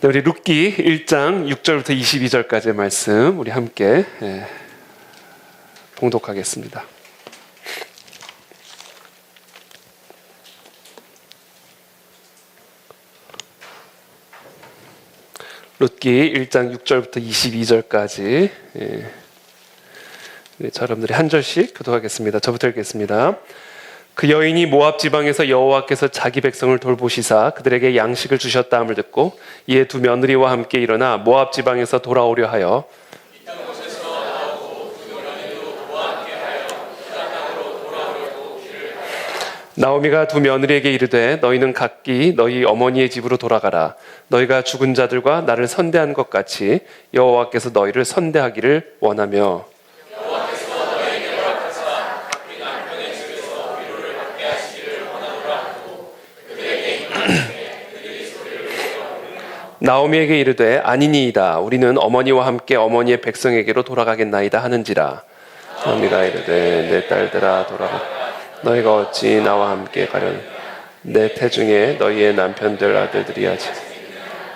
네, 우리 룻기 1장 6절부터 22절까지의 말씀 우리 함께 봉독하겠습니다. 룻기 1장 6절부터 22절까지 저 여러분들이 한 절씩 교독하겠습니다. 저부터 읽겠습니다. 그 여인이 모압 지방에서 여호와께서 자기 백성을 돌보시사 그들에게 양식을 주셨다 함을 듣고 이에 두 며느리와 함께 일어나 모압 지방에서 돌아오려 하여 나오미가 두 며느리에게 이르되 너희는 각기 너희 어머니의 집으로 돌아가라. 너희가 죽은 자들과 나를 선대한 것 같이 여호와께서 너희를 선대하기를 원하며 나오미에게 이르되 아니니이다. 우리는 어머니와 함께 어머니의 백성에게로 돌아가겠나이다 하는지라. 나오미가 이르되 내 딸들아 돌아가. 너희가 어찌 나와 함께 가려는 내 태중에 너희의 남편들 아들들이 하지.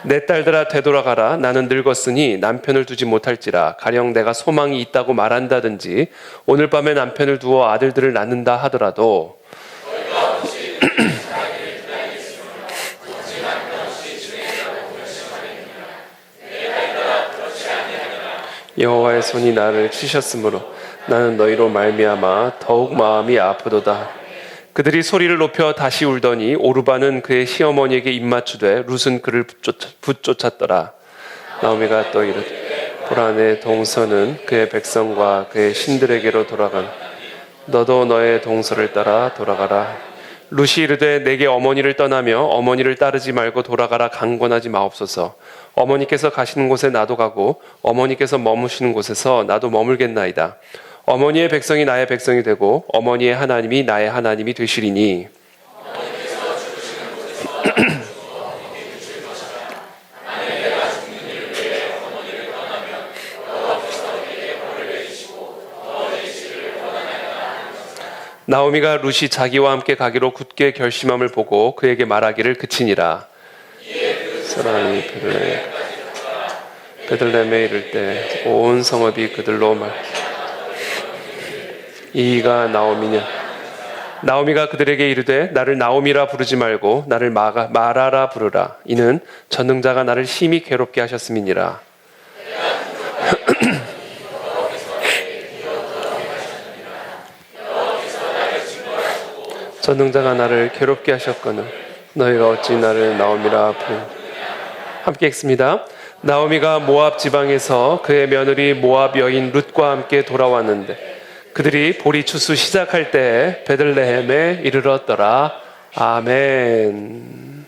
내 딸들아 되돌아가라. 나는 늙었으니 남편을 두지 못할지라. 가령 내가 소망이 있다고 말한다든지 오늘 밤에 남편을 두어 아들들을 낳는다 하더라도 여호와의 손이 나를 치셨으므로 나는 너희로 말미암아 더욱 마음이 아프도다. 그들이 소리를 높여 다시 울더니 오르바는 그의 시어머니에게 입맞추되 룻은 그를 붙쫓았더라. 나오미가 또 이르되 보라 내 동서는 그의 백성과 그의 신들에게로 돌아간 너도 너의 동서를 따라 돌아가라. 룻이 이르되 내게 어머니를 떠나며 어머니를 따르지 말고 돌아가라 강권하지 마옵소서. 어머니께서 가시는 곳에 나도 가고 어머니께서 머무시는 곳에서 나도 머물겠나이다. 어머니의 백성이 나의 백성이 되고 어머니의 하나님이 나의 하나님이 되시리니 나오미가 룻이 자기와 함께 가기로 굳게 결심함을 보고 그에게 말하기를 그치니라. 사람이 베들레헴에 이를 때 온 성읍이 그들로 이가 나오미냐. 나오미가 그들에게 이르되 나를 나오미라 부르지 말고 나를 마라라 부르라. 이는 전능자가 나를 심히 괴롭게 하셨음이니라. 전능자가 나를 괴롭게 하셨거늘 너희가 어찌 나를 나오미라 부르냐. 함께 읽습니다. 나오미가 모압 지방에서 그의 며느리 모압 여인 룻과 함께 돌아왔는데 그들이 보리 추수 시작할 때에 베들레헴에 이르렀더라. 아멘.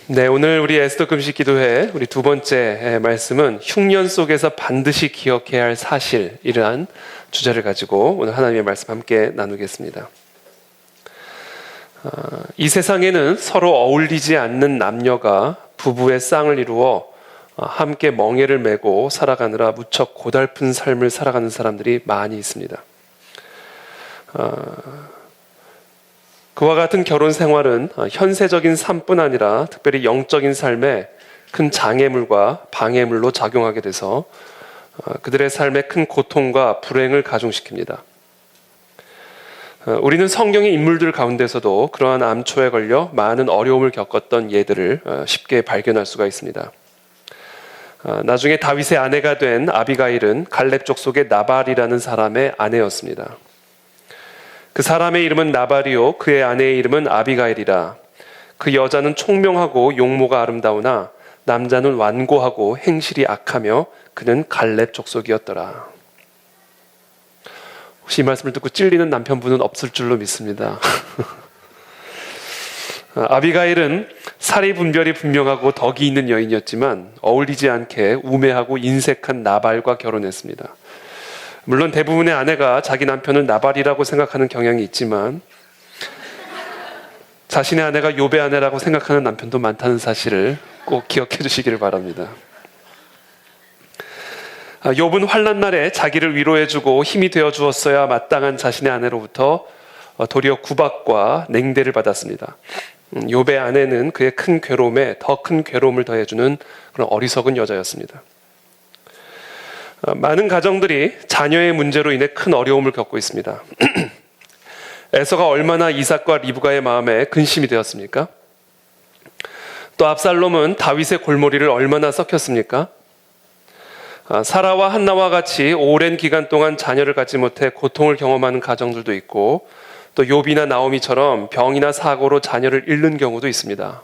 네, 오늘 우리 에스더 금식 기도회 우리 두 번째 말씀은 흉년 속에서 반드시 기억해야 할 사실, 이러한 주제를 가지고 오늘 하나님의 말씀 함께 나누겠습니다. 이 세상에는 서로 어울리지 않는 남녀가 부부의 쌍을 이루어 함께 멍에를 메고 살아가느라 무척 고달픈 삶을 살아가는 사람들이 많이 있습니다. 그와 같은 결혼 생활은 현세적인 삶뿐 아니라 특별히 영적인 삶에 큰 장애물과 방해물로 작용하게 돼서 그들의 삶에 큰 고통과 불행을 가중시킵니다. 우리는 성경의 인물들 가운데서도 그러한 암초에 걸려 많은 어려움을 겪었던 예들을 쉽게 발견할 수가 있습니다. 나중에 다윗의 아내가 된 아비가일은 갈렙 족속의 나발이라는 사람의 아내였습니다. 그 사람의 이름은 나발이요 그의 아내의 이름은 아비가일이라. 그 여자는 총명하고 용모가 아름다우나 남자는 완고하고 행실이 악하며 그는 갈렙 족속이었더라. 혹시 이 말씀을 듣고 찔리는 남편분은 없을 줄로 믿습니다. 아비가일은 사리 분별이 분명하고 덕이 있는 여인이었지만 어울리지 않게 우매하고 인색한 나발과 결혼했습니다. 물론 대부분의 아내가 자기 남편을 나발이라고 생각하는 경향이 있지만 자신의 아내가 욥의 아내라고 생각하는 남편도 많다는 사실을 꼭 기억해 주시기를 바랍니다. 욥은 환난 날에 자기를 위로해주고 힘이 되어 주었어야 마땅한 자신의 아내로부터 도리어 구박과 냉대를 받았습니다. 욥의 아내는 그의 큰 괴로움에 더 큰 괴로움을 더해주는 그런 어리석은 여자였습니다. 많은 가정들이 자녀의 문제로 인해 큰 어려움을 겪고 있습니다. 에서가 얼마나 이삭과 리브가의 마음에 근심이 되었습니까? 또 압살롬은 다윗의 골머리를 얼마나 썩혔습니까? 사라와 한나와 같이 오랜 기간 동안 자녀를 갖지 못해 고통을 경험하는 가정들도 있고, 또 욥이나 나오미처럼 병이나 사고로 자녀를 잃는 경우도 있습니다.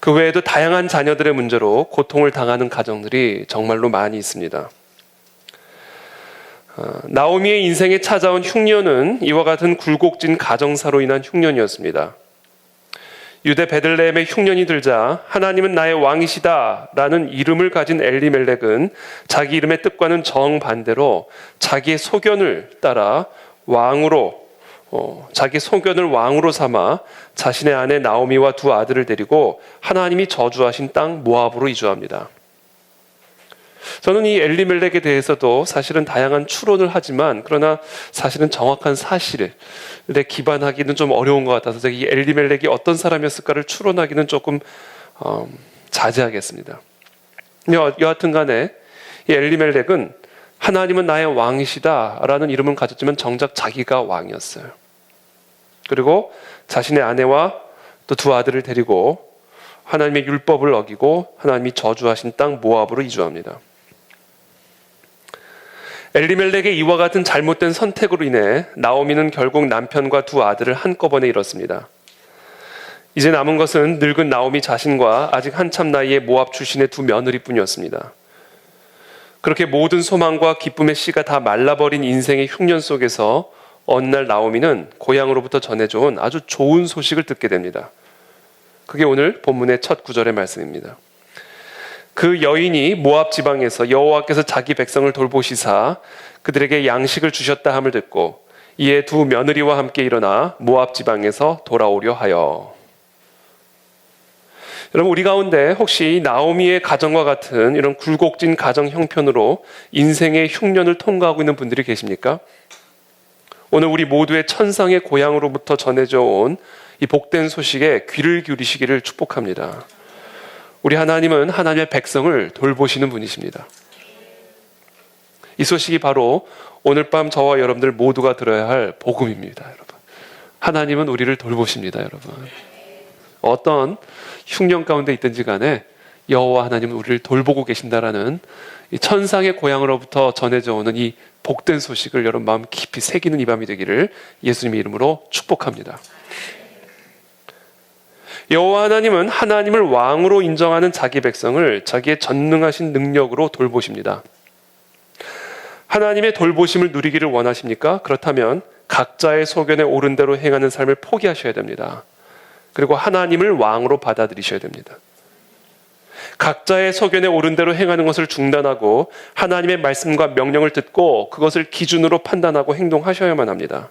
그 외에도 다양한 자녀들의 문제로 고통을 당하는 가정들이 정말로 많이 있습니다. 나오미의 인생에 찾아온 흉년은 이와 같은 굴곡진 가정사로 인한 흉년이었습니다. 유대 베들레헴에 흉년이 들자 하나님은 나의 왕이시다 라는 이름을 가진 엘리멜렉은 자기 이름의 뜻과는 정반대로 자기의 소견을 따라 자기 소견을 왕으로 삼아 자신의 아내 나오미와 두 아들을 데리고 하나님이 저주하신 땅 모압으로 이주합니다. 저는 이 엘리멜렉에 대해서도 사실은 다양한 추론을 하지만, 그러나 사실은 정확한 사실에 기반하기는 좀 어려운 것 같아서 이 엘리멜렉이 어떤 사람이었을까를 추론하기는 조금 자제하겠습니다. 여하튼 간에 이 엘리멜렉은 하나님은 나의 왕이시다 라는 이름을 가졌지만 정작 자기가 왕이었어요. 그리고 자신의 아내와 또 두 아들을 데리고 하나님의 율법을 어기고 하나님이 저주하신 땅 모압으로 이주합니다. 엘리멜렉의 이와 같은 잘못된 선택으로 인해 나오미는 결국 남편과 두 아들을 한꺼번에 잃었습니다. 이제 남은 것은 늙은 나오미 자신과 아직 한참 나이의 모압 출신의 두 며느리뿐이었습니다. 그렇게 모든 소망과 기쁨의 씨가 다 말라버린 인생의 흉년 속에서 어느 날 나오미는 고향으로부터 전해져온 아주 좋은 소식을 듣게 됩니다. 그게 오늘 본문의 첫 구절의 말씀입니다. 그 여인이 모압 지방에서 여호와께서 자기 백성을 돌보시사 그들에게 양식을 주셨다 함을 듣고 이에 두 며느리와 함께 일어나 모압 지방에서 돌아오려 하여. 여러분, 우리 가운데 혹시 나오미의 가정과 같은 이런 굴곡진 가정 형편으로 인생의 흉년을 통과하고 있는 분들이 계십니까? 오늘 우리 모두의 천상의 고향으로부터 전해져 온 이 복된 소식에 귀를 기울이시기를 축복합니다. 우리 하나님은 하나님의 백성을 돌보시는 분이십니다. 이 소식이 바로 오늘 밤 저와 여러분들 모두가 들어야 할 복음입니다, 여러분. 하나님은 우리를 돌보십니다, 여러분. 어떤 흉년 가운데 있든지 간에 여호와 하나님은 우리를 돌보고 계신다라는 이 천상의 고향으로부터 전해져 오는 이 복된 소식을 여러분 마음 깊이 새기는 이 밤이 되기를 예수님의 이름으로 축복합니다. 여호와 하나님은 하나님을 왕으로 인정하는 자기 백성을 자기의 전능하신 능력으로 돌보십니다. 하나님의 돌보심을 누리기를 원하십니까? 그렇다면 각자의 소견에 옳은 대로 행하는 삶을 포기하셔야 됩니다. 그리고 하나님을 왕으로 받아들이셔야 됩니다. 각자의 소견에 옳은 대로 행하는 것을 중단하고 하나님의 말씀과 명령을 듣고 그것을 기준으로 판단하고 행동하셔야만 합니다.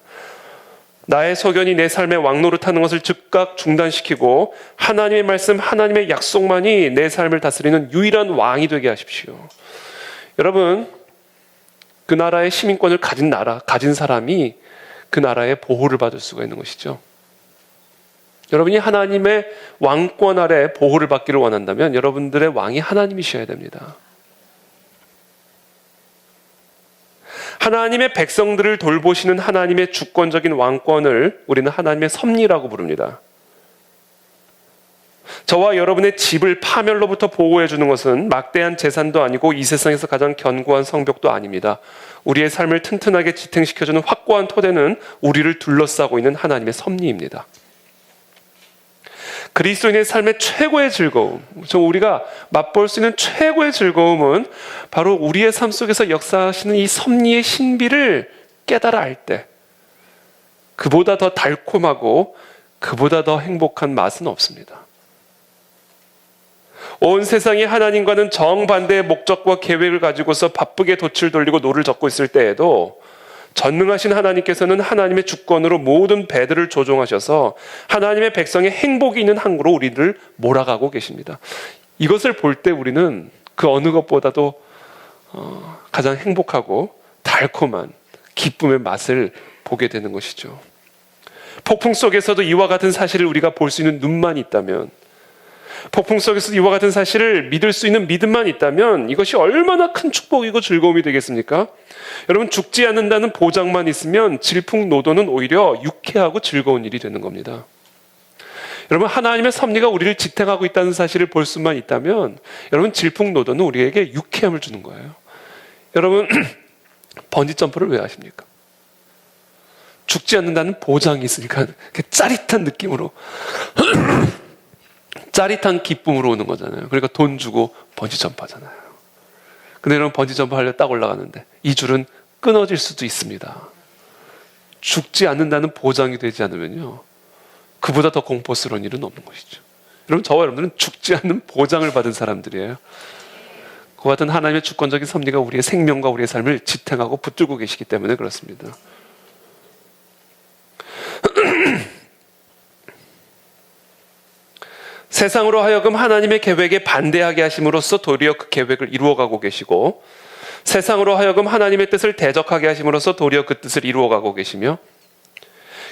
나의 소견이 내 삶의 왕노릇하는 것을 즉각 중단시키고 하나님의 말씀, 하나님의 약속만이 내 삶을 다스리는 유일한 왕이 되게 하십시오. 여러분, 그 나라의 시민권을 가진 사람이 그 나라의 보호를 받을 수가 있는 것이죠. 여러분이 하나님의 왕권 아래 보호를 받기를 원한다면 여러분들의 왕이 하나님이셔야 됩니다. 하나님의 백성들을 돌보시는 하나님의 주권적인 왕권을 우리는 하나님의 섭리라고 부릅니다. 저와 여러분의 집을 파멸로부터 보호해 주는 것은 막대한 재산도 아니고 이 세상에서 가장 견고한 성벽도 아닙니다. 우리의 삶을 튼튼하게 지탱시켜주는 확고한 토대는 우리를 둘러싸고 있는 하나님의 섭리입니다. 그리스도인의 삶의 최고의 즐거움, 우리가 맛볼 수 있는 최고의 즐거움은 바로 우리의 삶 속에서 역사하시는 이 섭리의 신비를 깨달아 알 때, 그보다 더 달콤하고 그보다 더 행복한 맛은 없습니다. 온 세상이 하나님과는 정반대의 목적과 계획을 가지고서 바쁘게 돛을 돌리고 노를 젓고 있을 때에도 전능하신 하나님께서는 하나님의 주권으로 모든 배들을 조종하셔서 하나님의 백성의 행복이 있는 항구로 우리를 몰아가고 계십니다. 이것을 볼 때 우리는 그 어느 것보다도 가장 행복하고 달콤한 기쁨의 맛을 보게 되는 것이죠. 폭풍 속에서도 이와 같은 사실을 우리가 볼 수 있는 눈만 있다면, 폭풍 속에서도 이와 같은 사실을 믿을 수 있는 믿음만 있다면 이것이 얼마나 큰 축복이고 즐거움이 되겠습니까? 여러분, 죽지 않는다는 보장만 있으면 질풍노도는 오히려 유쾌하고 즐거운 일이 되는 겁니다. 여러분, 하나님의 섭리가 우리를 지탱하고 있다는 사실을 볼 수만 있다면 여러분, 질풍노도는 우리에게 유쾌함을 주는 거예요. 여러분, 번지점프를 왜 하십니까? 죽지 않는다는 보장이 있으니까 짜릿한 느낌으로 짜릿한 기쁨으로 오는 거잖아요. 그러니까 돈 주고 번지점프 하잖아요. 근데 여러분, 번지점프 하려 딱 올라가는데 이 줄은 끊어질 수도 있습니다. 죽지 않는다는 보장이 되지 않으면요, 그보다 더 공포스러운 일은 없는 것이죠. 여러분, 저와 여러분들은 죽지 않는 보장을 받은 사람들이에요. 그와 같은 하나님의 주권적인 섭리가 우리의 생명과 우리의 삶을 지탱하고 붙들고 계시기 때문에 그렇습니다. 세상으로 하여금 하나님의 계획에 반대하게 하심으로써 도리어 그 계획을 이루어가고 계시고, 세상으로 하여금 하나님의 뜻을 대적하게 하심으로써 도리어 그 뜻을 이루어가고 계시며,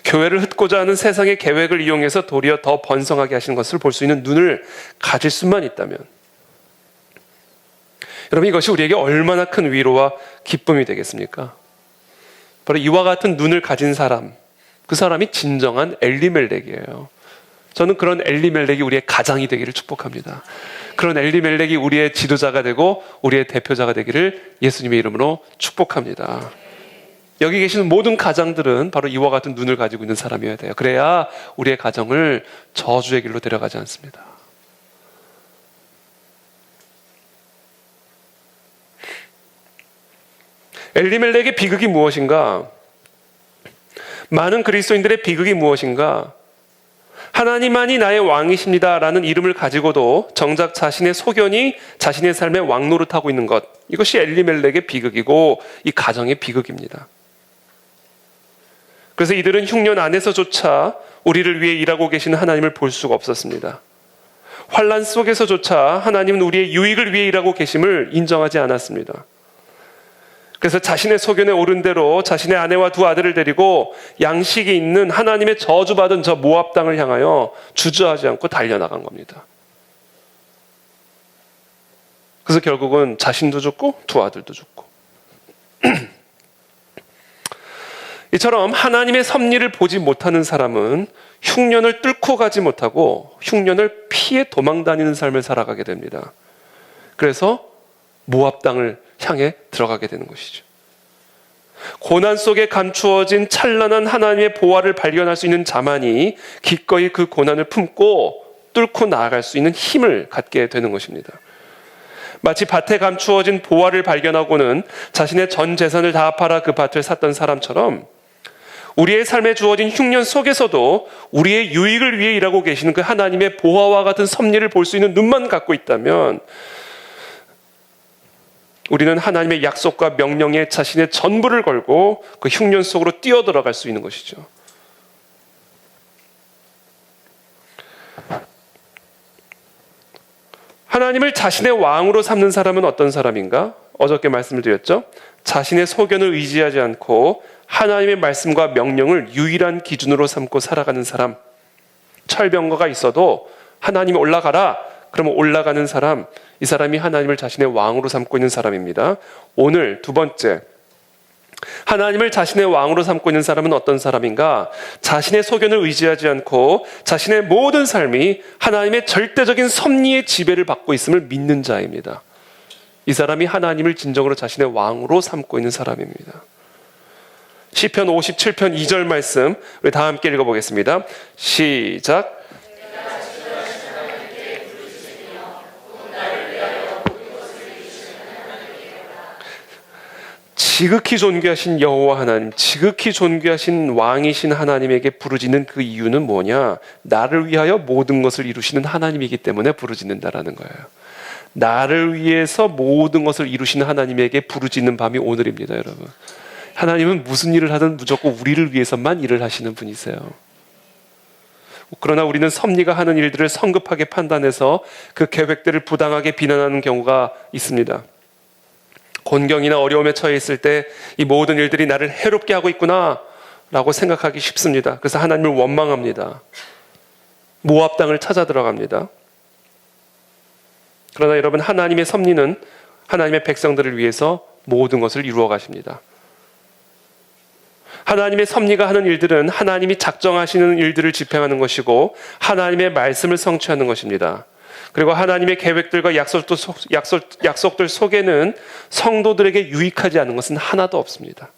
교회를 흩고자 하는 세상의 계획을 이용해서 도리어 더 번성하게 하시는 것을 볼 수 있는 눈을 가질 수만 있다면, 여러분, 이것이 우리에게 얼마나 큰 위로와 기쁨이 되겠습니까? 바로 이와 같은 눈을 가진 사람, 그 사람이 진정한 엘리멜렉이에요. 저는 그런 엘리멜렉이 우리의 가장이 되기를 축복합니다. 그런 엘리멜렉이 우리의 지도자가 되고 우리의 대표자가 되기를 예수님의 이름으로 축복합니다. 여기 계시는 모든 가장들은 바로 이와 같은 눈을 가지고 있는 사람이어야 돼요. 그래야 우리의 가정을 저주의 길로 데려가지 않습니다. 엘리멜렉의 비극이 무엇인가? 많은 그리스도인들의 비극이 무엇인가? 하나님만이 나의 왕이십니다 라는 이름을 가지고도 정작 자신의 소견이 자신의 삶의 왕노릇하고 있는 것, 이것이 엘리멜렉의 비극이고 이 가정의 비극입니다. 그래서 이들은 흉년 안에서조차 우리를 위해 일하고 계시는 하나님을 볼 수가 없었습니다. 환난 속에서조차 하나님은 우리의 유익을 위해 일하고 계심을 인정하지 않았습니다. 그래서 자신의 소견에 오른 대로 자신의 아내와 두 아들을 데리고 양식이 있는 하나님의 저주받은 저 모압 땅을 향하여 주저하지 않고 달려나간 겁니다. 그래서 결국은 자신도 죽고 두 아들도 죽고 이처럼 하나님의 섭리를 보지 못하는 사람은 흉년을 뚫고 가지 못하고 흉년을 피해 도망다니는 삶을 살아가게 됩니다. 그래서 모압 땅을 향해 들어가게 되는 것이죠. 고난 속에 감추어진 찬란한 하나님의 보화를 발견할 수 있는 자만이 기꺼이 그 고난을 품고 뚫고 나아갈 수 있는 힘을 갖게 되는 것입니다. 마치 밭에 감추어진 보화를 발견하고는 자신의 전 재산을 다 팔아 그 밭을 샀던 사람처럼 우리의 삶에 주어진 흉년 속에서도 우리의 유익을 위해 일하고 계시는 그 하나님의 보화와 같은 섭리를 볼 수 있는 눈만 갖고 있다면 우리는 하나님의 약속과 명령에 자신의 전부를 걸고 그 흉년 속으로 뛰어들어갈 수 있는 것이죠. 하나님을 자신의 왕으로 삼는 사람은 어떤 사람인가? 어저께 말씀을 드렸죠. 자신의 소견을 의지하지 않고 하나님의 말씀과 명령을 유일한 기준으로 삼고 살아가는 사람. 철병거가 있어도 하나님이 올라가라, 그러면 올라가는 사람, 이 사람이 하나님을 자신의 왕으로 삼고 있는 사람입니다. 오늘 두 번째, 하나님을 자신의 왕으로 삼고 있는 사람은 어떤 사람인가? 자신의 소견을 의지하지 않고 자신의 모든 삶이 하나님의 절대적인 섭리의 지배를 받고 있음을 믿는 자입니다. 이 사람이 하나님을 진정으로 자신의 왕으로 삼고 있는 사람입니다. 시편 57편 2절 말씀 우리 다 함께 읽어보겠습니다. 시작. 지극히 존귀하신 여호와 하나님, 지극히 존귀하신 왕이신 하나님에게 부르짖는 그 이유는 뭐냐? 나를 위하여 모든 것을 이루시는 하나님이기 때문에 부르짖는다라는 거예요. 나를 위해서 모든 것을 이루시는 하나님에게 부르짖는 밤이 오늘입니다, 여러분. 하나님은 무슨 일을 하든 무조건 우리를 위해서만 일을 하시는 분이세요. 그러나 우리는 섭리가 하는 일들을 성급하게 판단해서 그 계획들을 부당하게 비난하는 경우가 있습니다. 곤경이나 어려움에 처해 있을 때 이 모든 일들이 나를 해롭게 하고 있구나 라고 생각하기 쉽습니다. 그래서 하나님을 원망합니다. 모압 땅을 찾아 들어갑니다. 그러나 여러분, 하나님의 섭리는 하나님의 백성들을 위해서 모든 것을 이루어 가십니다. 하나님의 섭리가 하는 일들은 하나님이 작정하시는 일들을 집행하는 것이고 하나님의 말씀을 성취하는 것입니다. 그리고 하나님의 계획들과 약속들 속에는 성도들에게 유익하지 않은 것은 하나도 없습니다.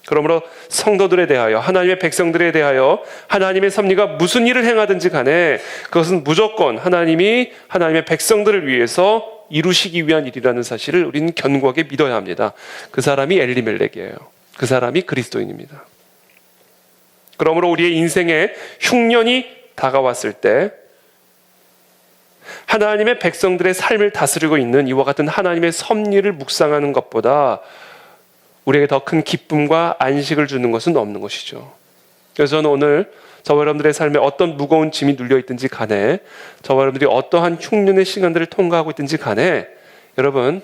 그러므로 성도들에 대하여, 하나님의 백성들에 대하여 하나님의 섭리가 무슨 일을 행하든지 간에 그것은 무조건 하나님이 하나님의 백성들을 위해서 이루시기 위한 일이라는 사실을 우리는 견고하게 믿어야 합니다. 그 사람이 엘리멜렉이에요. 그 사람이 그리스도인입니다. 그러므로 우리의 인생에 흉년이 다가왔을 때 하나님의 백성들의 삶을 다스리고 있는 이와 같은 하나님의 섭리를 묵상하는 것보다 우리에게 더 큰 기쁨과 안식을 주는 것은 없는 것이죠. 그래서 저는 오늘 저와 여러분들의 삶에 어떤 무거운 짐이 눌려있든지 간에, 저와 여러분들이 어떠한 흉년의 시간들을 통과하고 있든지 간에, 여러분,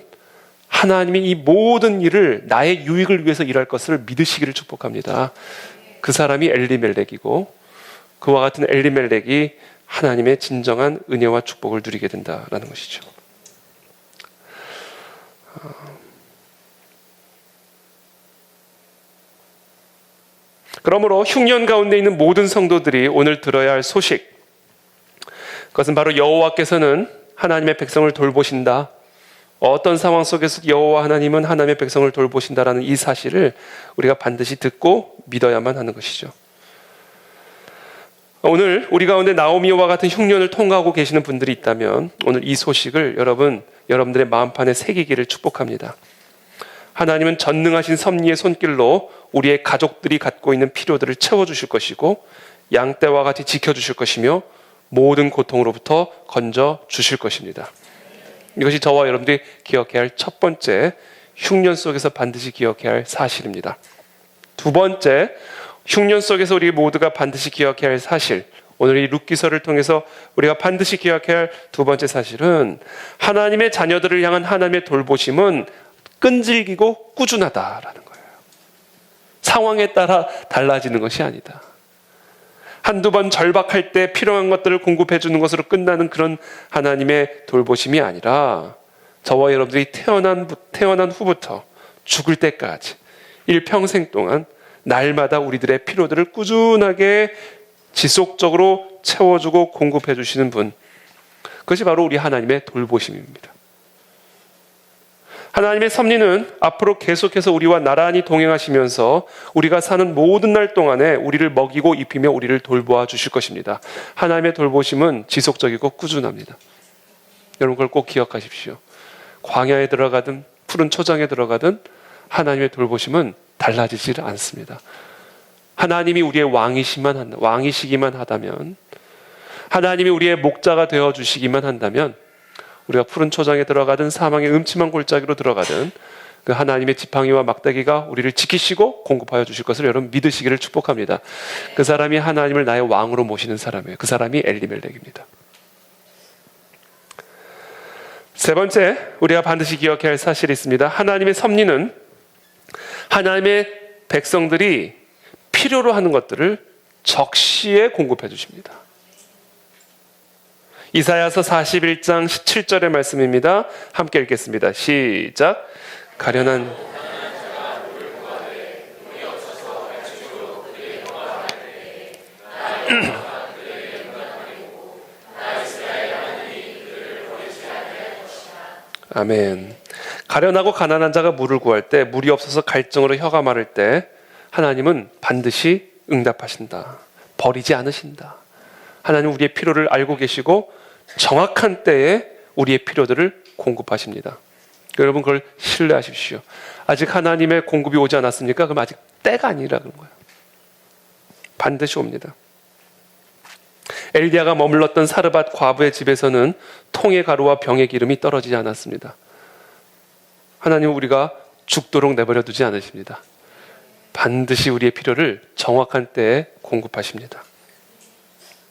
하나님이 이 모든 일을 나의 유익을 위해서 일할 것을 믿으시기를 축복합니다. 그 사람이 엘리멜렉이고, 그와 같은 엘리멜렉이 하나님의 진정한 은혜와 축복을 누리게 된다라는 것이죠. 그러므로 흉년 가운데 있는 모든 성도들이 오늘 들어야 할 소식, 그것은 바로 여호와께서는 하나님의 백성을 돌보신다. 어떤 상황 속에서 여호와 하나님은 하나님의 백성을 돌보신다라는 이 사실을 우리가 반드시 듣고 믿어야만 하는 것이죠. 오늘 우리 가운데 나오미와 같은 흉년을 통과하고 계시는 분들이 있다면 오늘 이 소식을 여러분들의 마음판에 새기기를 축복합니다. 하나님은 전능하신 섭리의 손길로 우리의 가족들이 갖고 있는 필요들을 채워주실 것이고 양떼와 같이 지켜주실 것이며 모든 고통으로부터 건져주실 것입니다. 이것이 저와 여러분들이 기억해야 할 첫 번째, 흉년 속에서 반드시 기억해야 할 사실입니다. 두 번째, 흉년 속에서 우리 모두가 반드시 기억해야 할 사실, 오늘 이 룻기서를 통해서 우리가 반드시 기억해야 할 두 번째 사실은 하나님의 자녀들을 향한 하나님의 돌보심은 끈질기고 꾸준하다라는 거예요. 상황에 따라 달라지는 것이 아니다. 한두 번 절박할 때 필요한 것들을 공급해 주는 것으로 끝나는 그런 하나님의 돌보심이 아니라 저와 여러분들이 태어난 후부터 죽을 때까지 일평생 동안 날마다 우리들의 필요들을 꾸준하게 지속적으로 채워주고 공급해 주시는 분, 그것이 바로 우리 하나님의 돌보심입니다. 하나님의 섭리는 앞으로 계속해서 우리와 나란히 동행하시면서 우리가 사는 모든 날 동안에 우리를 먹이고 입히며 우리를 돌보아 주실 것입니다. 하나님의 돌보심은 지속적이고 꾸준합니다. 여러분, 그걸 꼭 기억하십시오. 광야에 들어가든 푸른 초장에 들어가든 하나님의 돌보심은 달라지질 않습니다. 하나님이 우리의 왕이시기만 하다면, 하나님이 우리의 목자가 되어주시기만 한다면, 우리가 푸른 초장에 들어가든 사망의 음침한 골짜기로 들어가든 그 하나님의 지팡이와 막대기가 우리를 지키시고 공급하여 주실 것을 여러분 믿으시기를 축복합니다. 그 사람이 하나님을 나의 왕으로 모시는 사람이에요. 그 사람이 엘리멜렉입니다. 세 번째, 우리가 반드시 기억해야 할 사실이 있습니다. 하나님의 섭리는 하나님의 백성들이 필요로 하는 것들을 적시에 공급해 주십니다. 이사야서 41장 17절의 말씀입니다. 함께 읽겠습니다. 시작. 가련한 아멘. 가련하고 가난한 자가 물을 구할 때, 물이 없어서 갈증으로 혀가 마를 때 하나님은 반드시 응답하신다. 버리지 않으신다. 하나님 우리의 필요를 알고 계시고 정확한 때에 우리의 필요들을 공급하십니다. 여러분, 그걸 신뢰하십시오. 아직 하나님의 공급이 오지 않았습니까? 그럼 아직 때가 아니라 그런 거예요. 반드시 옵니다. 엘리야가 머물렀던 사르밧 과부의 집에서는 통의 가루와 병의 기름이 떨어지지 않았습니다. 하나님은 우리가 죽도록 내버려 두지 않으십니다. 반드시 우리의 필요를 정확한 때에 공급하십니다.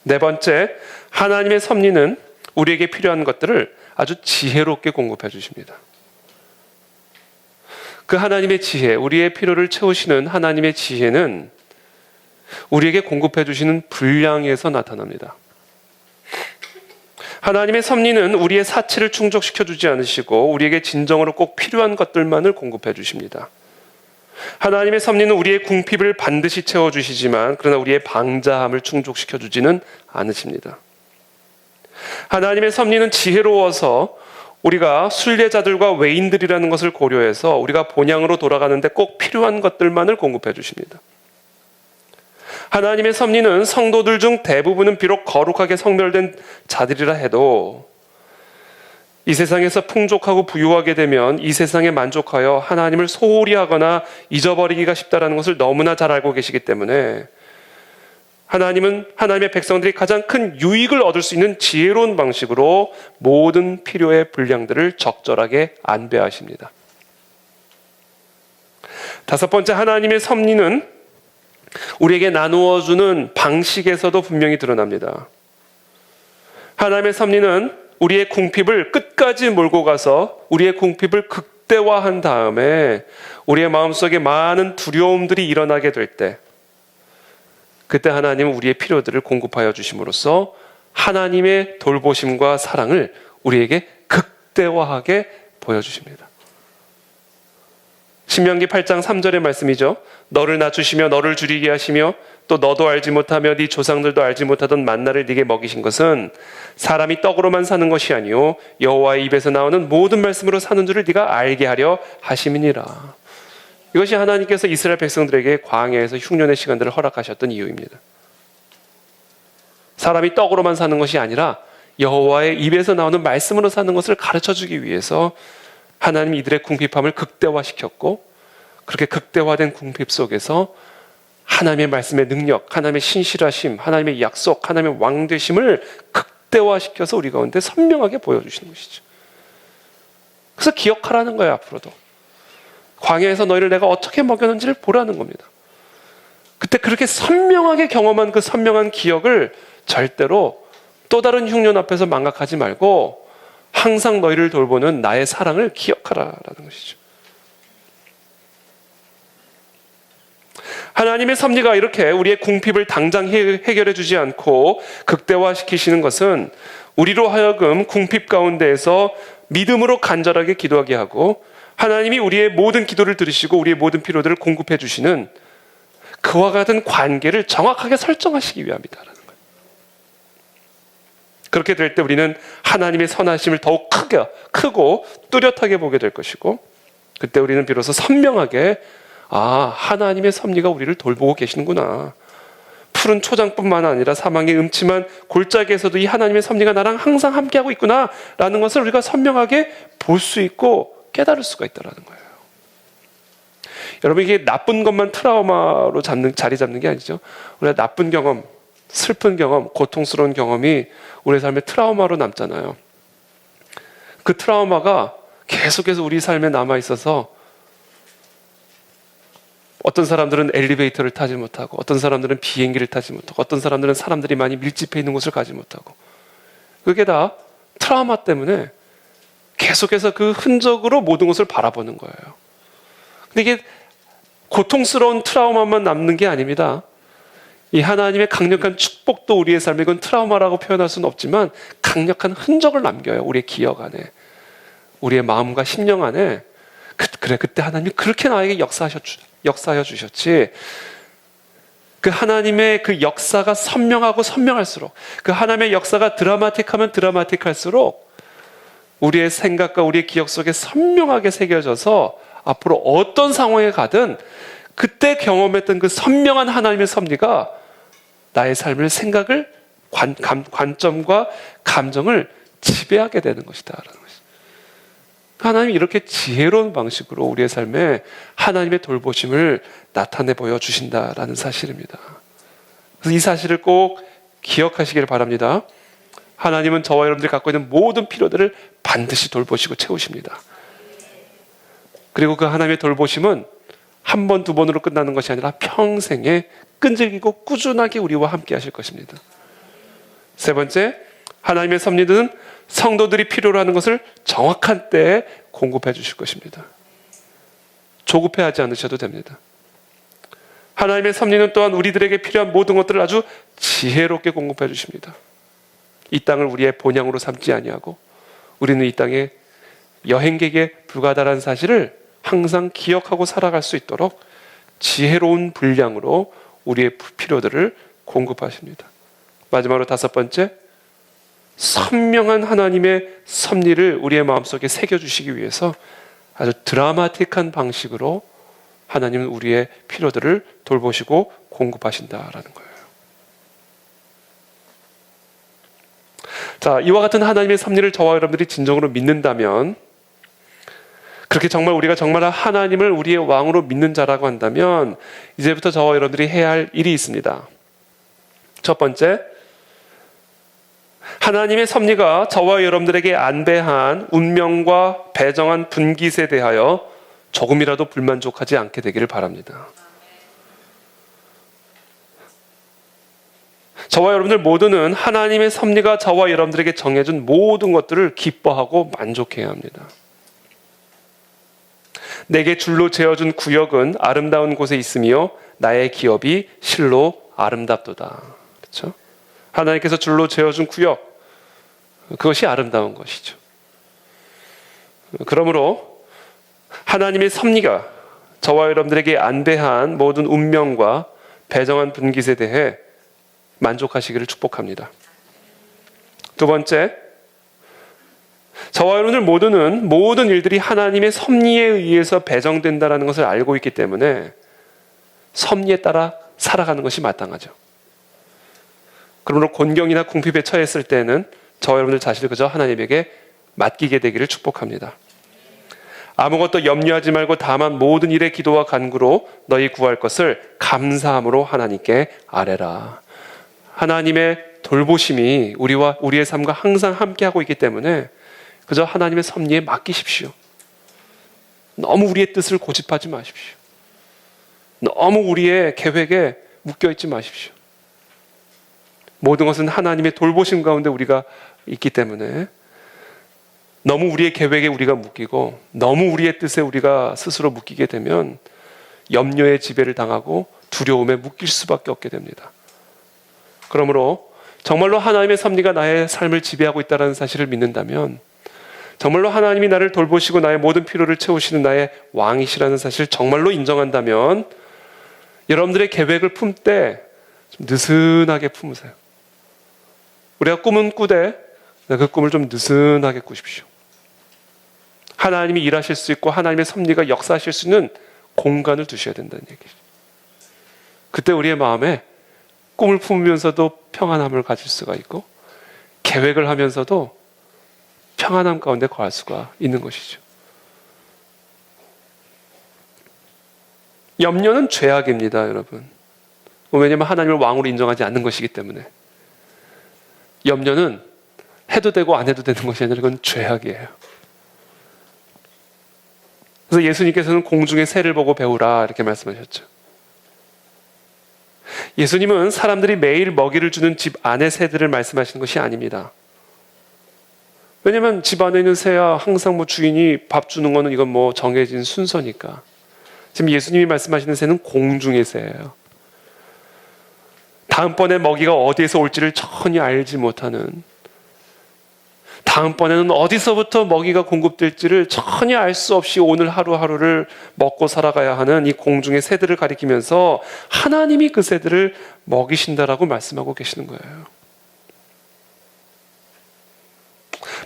네 번째, 하나님의 섭리는 우리에게 필요한 것들을 아주 지혜롭게 공급해 주십니다. 그 하나님의 지혜, 우리의 필요를 채우시는 하나님의 지혜는 우리에게 공급해 주시는 분량에서 나타납니다. 하나님의 섭리는 우리의 사치를 충족시켜 주지 않으시고 우리에게 진정으로 꼭 필요한 것들만을 공급해 주십니다. 하나님의 섭리는 우리의 궁핍을 반드시 채워주시지만 그러나 우리의 방자함을 충족시켜 주지는 않으십니다. 하나님의 섭리는 지혜로워서 우리가 순례자들과 외인들이라는 것을 고려해서 우리가 본향으로 돌아가는데 꼭 필요한 것들만을 공급해 주십니다. 하나님의 섭리는 성도들 중 대부분은 비록 거룩하게 성별된 자들이라 해도 이 세상에서 풍족하고 부유하게 되면 이 세상에 만족하여 하나님을 소홀히 하거나 잊어버리기가 쉽다는 것을 너무나 잘 알고 계시기 때문에 하나님은 하나님의 백성들이 가장 큰 유익을 얻을 수 있는 지혜로운 방식으로 모든 필요의 분량들을 적절하게 안배하십니다. 다섯 번째, 하나님의 섭리는 우리에게 나누어 주는 방식에서도 분명히 드러납니다. 하나님의 섭리는 우리의 궁핍을 끝까지 몰고 가서 우리의 궁핍을 극대화한 다음에 우리의 마음속에 많은 두려움들이 일어나게 될 때, 그때 하나님은 우리의 필요들을 공급하여 주심으로써 하나님의 돌보심과 사랑을 우리에게 극대화하게 보여주십니다. 신명기 8장 3절의 말씀이죠. 너를 낮추시며 너를 줄이게 하시며 또 너도 알지 못하며 네 조상들도 알지 못하던 만나를 네게 먹이신 것은 사람이 떡으로만 사는 것이 아니요 여호와의 입에서 나오는 모든 말씀으로 사는 줄을 네가 알게 하려 하심이니라. 이것이 하나님께서 이스라엘 백성들에게 광야에서 흉년의 시간들을 허락하셨던 이유입니다. 사람이 떡으로만 사는 것이 아니라 여호와의 입에서 나오는 말씀으로 사는 것을 가르쳐주기 위해서 하나님 이들의 궁핍함을 극대화시켰고, 그렇게 극대화된 궁핍 속에서 하나님의 말씀의 능력, 하나님의 신실하심, 하나님의 약속, 하나님의 왕되심을 극대화시켜서 우리 가운데 선명하게 보여주시는 것이죠. 그래서 기억하라는 거예요. 앞으로도 광야에서 너희를 내가 어떻게 먹였는지를 보라는 겁니다. 그때 그렇게 선명하게 경험한 그 선명한 기억을 절대로 또 다른 흉년 앞에서 망각하지 말고 항상 너희를 돌보는 나의 사랑을 기억하라라는 것이죠. 하나님의 섭리가 이렇게 우리의 궁핍을 당장 해결해 주지 않고 극대화시키시는 것은 우리로 하여금 궁핍 가운데에서 믿음으로 간절하게 기도하게 하고 하나님이 우리의 모든 기도를 들으시고 우리의 모든 필요들을 공급해 주시는 그와 같은 관계를 정확하게 설정하시기 위함이다라는 거예요. 그렇게 될 때 우리는 하나님의 선하심을 더욱 크고 뚜렷하게 보게 될 것이고, 그때 우리는 비로소 선명하게 하나님의 섭리가 우리를 돌보고 계시는구나. 푸른 초장뿐만 아니라 사망의 음침한 골짜기에서도 이 하나님의 섭리가 나랑 항상 함께하고 있구나 라는 것을 우리가 선명하게 볼 수 있고 깨달을 수가 있다는 거예요. 여러분, 이게 나쁜 것만 트라우마로 자리 잡는 게 아니죠. 우리가 나쁜 경험, 슬픈 경험, 고통스러운 경험이 우리의 삶의 트라우마로 남잖아요. 그 트라우마가 계속해서 우리 삶에 남아있어서 어떤 사람들은 엘리베이터를 타지 못하고, 어떤 사람들은 비행기를 타지 못하고, 어떤 사람들은 사람들이 많이 밀집해 있는 곳을 가지 못하고, 그게 다 트라우마 때문에 계속해서 그 흔적으로 모든 것을 바라보는 거예요. 근데 이게 고통스러운 트라우마만 남는 게 아닙니다. 이 하나님의 강력한 축복도 우리의 삶에, 이건 트라우마라고 표현할 수는 없지만 강력한 흔적을 남겨요. 우리의 기억 안에, 우리의 마음과 심령 안에. 그래, 그때 하나님이 그렇게 나에게 역사하여 주셨지. 그 하나님의 그 역사가 선명하고 선명할수록, 그 하나님의 역사가 드라마틱하면 드라마틱할수록 우리의 생각과 우리의 기억 속에 선명하게 새겨져서 앞으로 어떤 상황에 가든 그때 경험했던 그 선명한 하나님의 섭리가 나의 삶을, 생각을, 관점과 감정을 지배하게 되는 것이다. 하나님이 이렇게 지혜로운 방식으로 우리의 삶에 하나님의 돌보심을 나타내 보여주신다라는 사실입니다. 그래서 이 사실을 꼭 기억하시길 바랍니다. 하나님은 저와 여러분들이 갖고 있는 모든 필요들을 반드시 돌보시고 채우십니다. 그리고 그 하나님의 돌보심은 한 번, 두 번으로 끝나는 것이 아니라 평생에 끈질기고 꾸준하게 우리와 함께 하실 것입니다. 세 번째, 하나님의 섭리는 성도들이 필요로 하는 것을 정확한 때에 공급해 주실 것입니다. 조급해하지 않으셔도 됩니다. 하나님의 섭리는 또한 우리들에게 필요한 모든 것들을 아주 지혜롭게 공급해 주십니다. 이 땅을 우리의 본향으로 삼지 아니하고 우리는 이 땅에 여행객에 불과하다는 사실을 항상 기억하고 살아갈 수 있도록 지혜로운 분량으로 우리의 필요들을 공급하십니다. 마지막으로 다섯 번째, 선명한 하나님의 섭리를 우리의 마음속에 새겨주시기 위해서 아주 드라마틱한 방식으로 하나님은 우리의 필요들을 돌보시고 공급하신다라는 거예요. 자, 이와 같은 하나님의 섭리를 저와 여러분들이 진정으로 믿는다면, 그렇게 정말 우리가 정말 하나님을 우리의 왕으로 믿는 자라고 한다면 이제부터 저와 여러분들이 해야 할 일이 있습니다. 첫 번째, 하나님의 섭리가 저와 여러분들에게 안배한 운명과 배정한 분깃에 대하여 조금이라도 불만족하지 않게 되기를 바랍니다. 저와 여러분들 모두는 하나님의 섭리가 저와 여러분들에게 정해준 모든 것들을 기뻐하고 만족해야 합니다. 내게 줄로 재어준 구역은 아름다운 곳에 있으며 나의 기업이 실로 아름답도다. 그렇죠? 하나님께서 줄로 재어준 구역, 그것이 아름다운 것이죠. 그러므로 하나님의 섭리가 저와 여러분들에게 안배한 모든 운명과 배정한 분깃에 대해 만족하시기를 축복합니다. 두 번째, 저와 여러분들 모두는 모든 일들이 하나님의 섭리에 의해서 배정된다는 것을 알고 있기 때문에 섭리에 따라 살아가는 것이 마땅하죠. 그러므로 곤경이나 궁핍에 처했을 때는 저와 여러분들 자신을 그저 하나님에게 맡기게 되기를 축복합니다. 아무것도 염려하지 말고 다만 모든 일에 기도와 간구로 너희 구할 것을 감사함으로 하나님께 아뢰라. 하나님의 돌보심이 우리와 우리의 삶과 항상 함께하고 있기 때문에 그저 하나님의 섭리에 맡기십시오. 너무 우리의 뜻을 고집하지 마십시오. 너무 우리의 계획에 묶여있지 마십시오. 모든 것은 하나님의 돌보심 가운데 우리가 있기 때문에 너무 우리의 계획에 우리가 묶이고 너무 우리의 뜻에 우리가 스스로 묶이게 되면 염려의 지배를 당하고 두려움에 묶일 수밖에 없게 됩니다. 그러므로 정말로 하나님의 섭리가 나의 삶을 지배하고 있다는 사실을 믿는다면, 정말로 하나님이 나를 돌보시고 나의 모든 필요를 채우시는 나의 왕이시라는 사실을 정말로 인정한다면 여러분들의 계획을 품 때 좀 느슨하게 품으세요. 우리가 꿈은 꾸되 그 꿈을 좀 느슨하게 꾸십시오. 하나님이 일하실 수 있고 하나님의 섭리가 역사하실 수 있는 공간을 두셔야 된다는 얘기죠. 그때 우리의 마음에 꿈을 품으면서도 평안함을 가질 수가 있고 계획을 하면서도 평안함 가운데 거할 수가 있는 것이죠. 염려는 죄악입니다, 여러분. 왜냐하면 하나님을 왕으로 인정하지 않는 것이기 때문에. 염려는 해도 되고 안 해도 되는 것이 아니라 그건 죄악이에요. 그래서 예수님께서는 공중의 새를 보고 배우라 이렇게 말씀하셨죠. 예수님은 사람들이 매일 먹이를 주는 집 안의 새들을 말씀하시는 것이 아닙니다. 왜냐하면 집 안에 있는 새야 항상 주인이 밥 주는 거는 이건 정해진 순서니까. 지금 예수님이 말씀하시는 새는 공중의 새예요. 다음번에 먹이가 어디에서 올지를 전혀 알지 못하는, 다음번에는 어디서부터 먹이가 공급될지를 전혀 알 수 없이 오늘 하루하루를 먹고 살아가야 하는 이 공중의 새들을 가리키면서 하나님이 그 새들을 먹이신다라고 말씀하고 계시는 거예요.